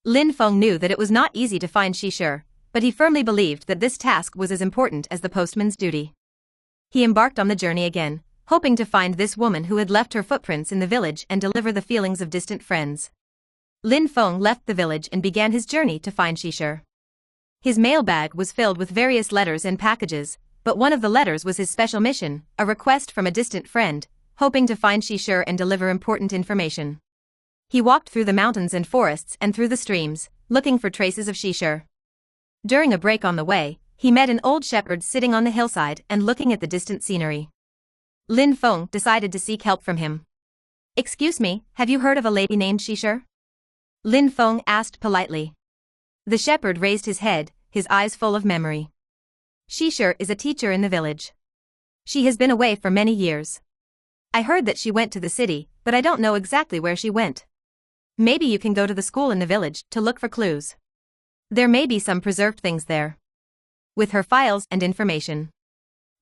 Lin Feng knew that it was not easy to find Shishir, but he firmly believed that this task was as important as the postman's duty. He embarked on the journey again, hoping to find this woman who had left her footprints in the village and deliver the feelings of distant friends. Lin Feng left the village and began his journey to find Shishir. His mailbag was filled with various letters and packages, but one of the letters was his special mission, a request from a distant friend, hoping to find Shishir and deliver important information. He walked through the mountains and forests and through the streams, looking for traces of Shishir. During a break on the way, he met an old shepherd sitting on the hillside and looking at the distant scenery. Lin Feng decided to seek help from him. "Excuse me, have you heard of a lady named Shishir?" Lin Feng asked politely. The shepherd raised his head, his eyes full of memory. "Shishir is a teacher in the village. She has been away for many years. I heard that she went to the city, but I don't know exactly where she went. Maybe you can go to the school in the village to look for clues. There may be some preserved things there. With her files and information."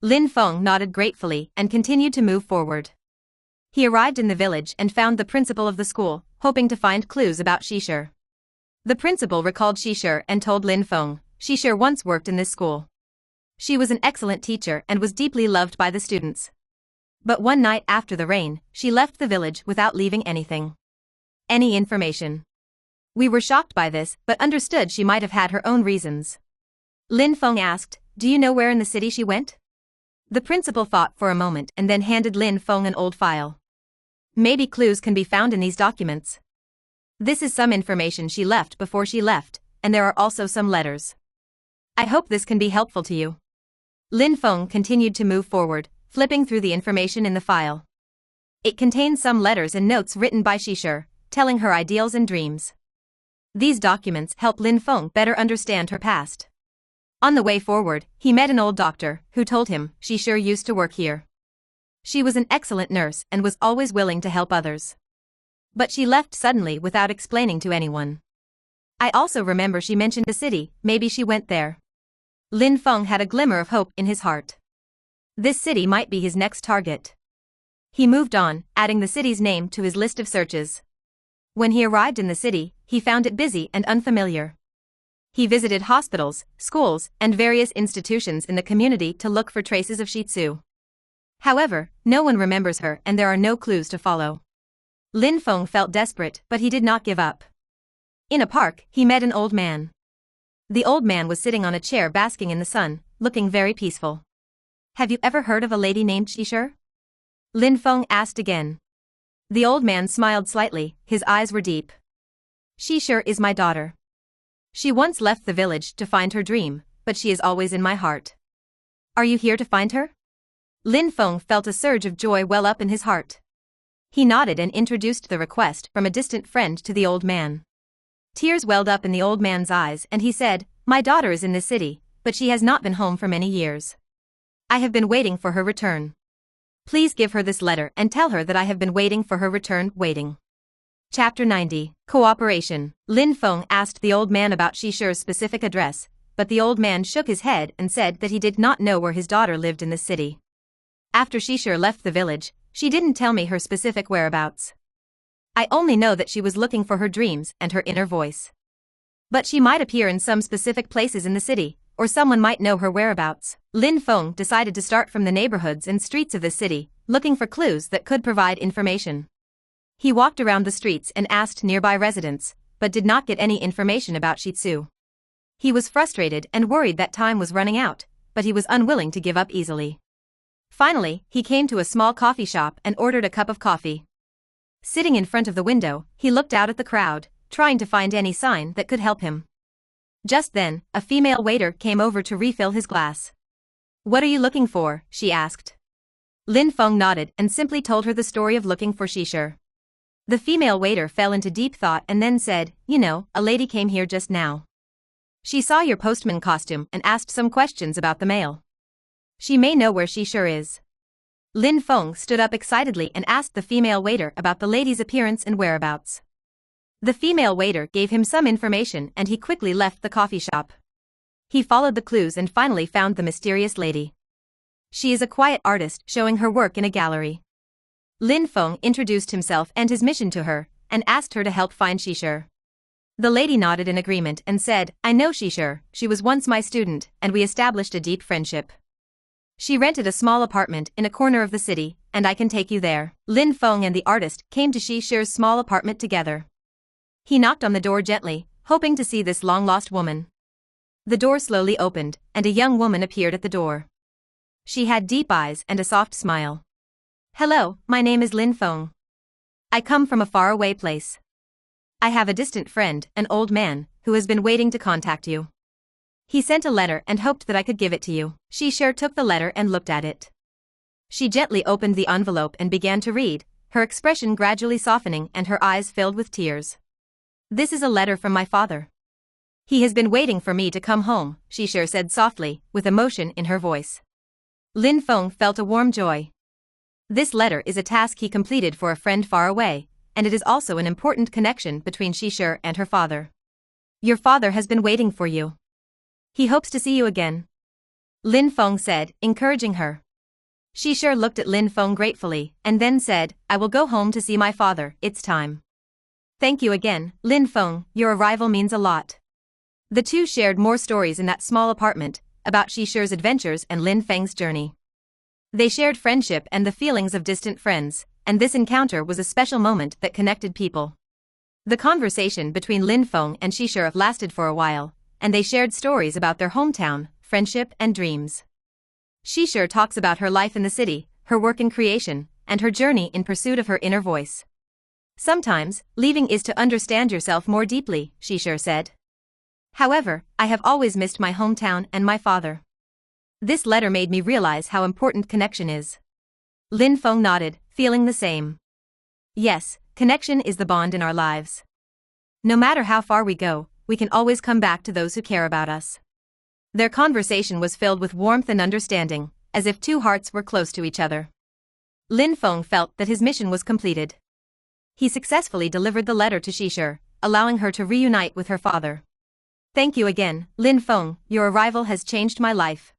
Lin Feng nodded gratefully and continued to move forward. He arrived in the village and found the principal of the school, hoping to find clues about Shishir. The principal recalled Shishir and told Lin Feng, "Shishir once worked in this school. She was an excellent teacher and was deeply loved by the students. But one night after the rain, she left the village without leaving anything. Any information. We were shocked by this, but understood she might have had her own reasons." Lin Feng asked, "Do you know where in the city she went?" The principal thought for a moment and then handed Lin Feng an old file. "Maybe clues can be found in these documents. This is some information she left before she left, and there are also some letters. I hope this can be helpful to you." Lin Feng continued to move forward, flipping through the information in the file. It contained some letters and notes written by Shishir, telling her ideals and dreams. These documents help Lin Feng better understand her past. On the way forward, he met an old doctor, who told him Shishir used to work here. She was an excellent nurse and was always willing to help others. But she left suddenly without explaining to anyone. I also remember she mentioned the city, maybe she went there. Lin Feng had a glimmer of hope in his heart. This city might be his next target. He moved on, adding the city's name to his list of searches. When he arrived in the city, he found it busy and unfamiliar. He visited hospitals, schools, and various institutions in the community to look for traces of Shih Tzu. However, no one remembers her and there are no clues to follow. Lin Feng felt desperate, but he did not give up. In a park, he met an old man. The old man was sitting on a chair basking in the sun, looking very peaceful. "Have you ever heard of a lady named Shishir?" Lin Feng asked again. The old man smiled slightly, his eyes were deep. "Shishir is my daughter. She once left the village to find her dream, but she is always in my heart. Are you here to find her?" Lin Feng felt a surge of joy well up in his heart. He nodded and introduced the request from a distant friend to the old man. Tears welled up in the old man's eyes and he said, "My daughter is in this city, but she has not been home for many years. I have been waiting for her return. Please give her this letter and tell her that I have been waiting for her return, waiting." Chapter 90. Cooperation. Lin Feng asked the old man about Shishir's specific address, but the old man shook his head and said that he did not know where his daughter lived in the city. After Shishir left the village, she didn't tell me her specific whereabouts. I only know that she was looking for her dreams and her inner voice. But she might appear in some specific places in the city, or someone might know her whereabouts. Lin Feng decided to start from the neighborhoods and streets of the city, looking for clues that could provide information. He walked around the streets and asked nearby residents, but did not get any information about Shih Tzu. He was frustrated and worried that time was running out, but he was unwilling to give up easily. Finally, he came to a small coffee shop and ordered a cup of coffee. Sitting in front of the window, he looked out at the crowd, trying to find any sign that could help him. Just then, a female waiter came over to refill his glass. "What are you looking for?" she asked. Lin Feng nodded and simply told her the story of looking for Shishir. The female waiter fell into deep thought and then said, "You know, a lady came here just now. She saw your postman costume and asked some questions about the mail. She may know where Shishir is. Lin Feng stood up excitedly and asked the female waiter about the lady's appearance and whereabouts. The female waiter gave him some information and he quickly left the coffee shop. He followed the clues and finally found the mysterious lady. She is a quiet artist showing her work in a gallery. Lin Feng introduced himself and his mission to her, and asked her to help find Shishir. The lady nodded in agreement and said, "I know Shishir, she was once my student, and we established a deep friendship. She rented a small apartment in a corner of the city, and I can take you there." Lin Feng and the artist came to Shishir's small apartment together. He knocked on the door gently, hoping to see this long-lost woman. The door slowly opened, and a young woman appeared at the door. She had deep eyes and a soft smile. "Hello, my name is Lin Feng. I come from a faraway place. I have a distant friend, an old man, who has been waiting to contact you. He sent a letter and hoped that I could give it to you." Shishir took the letter and looked at it. She gently opened the envelope and began to read, her expression gradually softening and her eyes filled with tears. "This is a letter from my father. He has been waiting for me to come home," Shishir said softly, with emotion in her voice. Lin Feng felt a warm joy. This letter is a task he completed for a friend far away, and it is also an important connection between Shishir and her father. "Your father has been waiting for you. He hopes to see you again," Lin Feng said, encouraging her. Shishir looked at Lin Feng gratefully, and then said, "I will go home to see my father, it's time." "Thank you again, Lin Feng, your arrival means a lot." The two shared more stories in that small apartment, about Shishir's adventures and Lin Feng's journey. They shared friendship and the feelings of distant friends, and this encounter was a special moment that connected people. The conversation between Lin Feng and Shishir lasted for a while, and they shared stories about their hometown, friendship and dreams. Shishir talks about her life in the city, her work in creation, and her journey in pursuit of her inner voice. "Sometimes, leaving is to understand yourself more deeply," Shishir said. "However, I have always missed my hometown and my father. This letter made me realize how important connection is." Lin Feng nodded, feeling the same. Yes, connection is the bond in our lives. No matter how far we go, we can always come back to those who care about us. Their conversation was filled with warmth and understanding, as if two hearts were close to each other. Lin Feng felt that his mission was completed. He successfully delivered the letter to Shishir, allowing her to reunite with her father. "Thank you again, Lin Feng, your arrival has changed my life.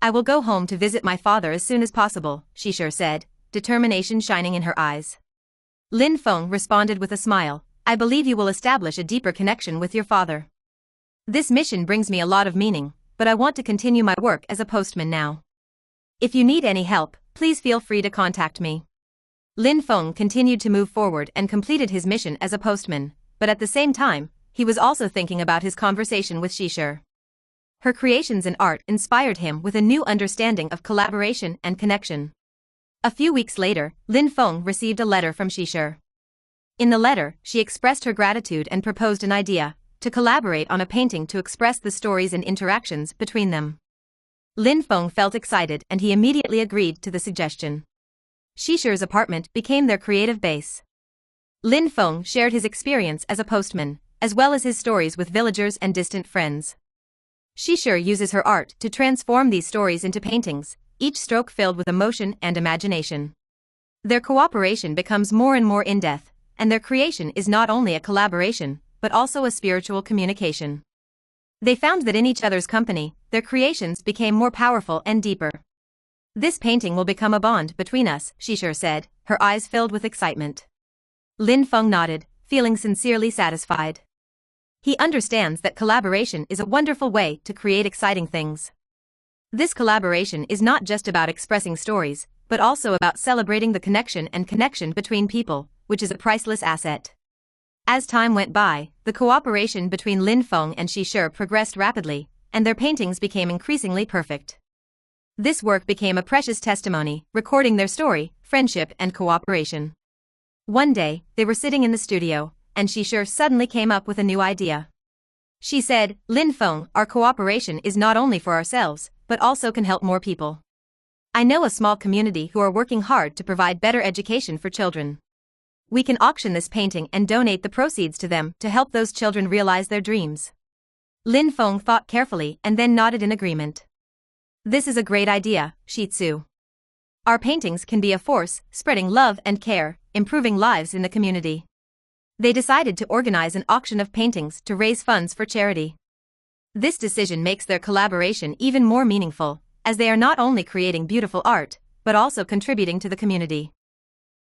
I will go home to visit my father as soon as possible," Shishir said, determination shining in her eyes. Lin Feng responded with a smile, "I believe you will establish a deeper connection with your father. This mission brings me a lot of meaning, but I want to continue my work as a postman now. If you need any help, please feel free to contact me." Lin Feng continued to move forward and completed his mission as a postman, but at the same time, he was also thinking about his conversation with Shishir. Her creations and art inspired him with a new understanding of collaboration and connection. A few weeks later, Lin Feng received a letter from Shishir. In the letter, she expressed her gratitude and proposed an idea, to collaborate on a painting to express the stories and interactions between them. Lin Feng felt excited and he immediately agreed to the suggestion. Shishir's apartment became their creative base. Lin Feng shared his experience as a postman, as well as his stories with villagers and distant friends. Shishir uses her art to transform these stories into paintings, each stroke filled with emotion and imagination. Their cooperation becomes more and more in-depth, and their creation is not only a collaboration, but also a spiritual communication. They found that in each other's company, their creations became more powerful and deeper. "This painting will become a bond between us," Shishir said, her eyes filled with excitement. Lin Feng nodded, feeling sincerely satisfied. He understands that collaboration is a wonderful way to create exciting things. This collaboration is not just about expressing stories, but also about celebrating the connection between people, which is a priceless asset. As time went by, the cooperation between Lin Feng and Shishir progressed rapidly, and their paintings became increasingly perfect. This work became a precious testimony, recording their story, friendship and cooperation. One day, they were sitting in the studio, and Shishir suddenly came up with a new idea. She said, "Lin Feng, our cooperation is not only for ourselves, but also can help more people. I know a small community who are working hard to provide better education for children. We can auction this painting and donate the proceeds to them to help those children realize their dreams." Lin Feng thought carefully and then nodded in agreement. "This is a great idea, Shitsu. Our paintings can be a force, spreading love and care, improving lives in the community. They decided to organize an auction of paintings to raise funds for charity. This decision makes their collaboration even more meaningful, as they are not only creating beautiful art, but also contributing to the community.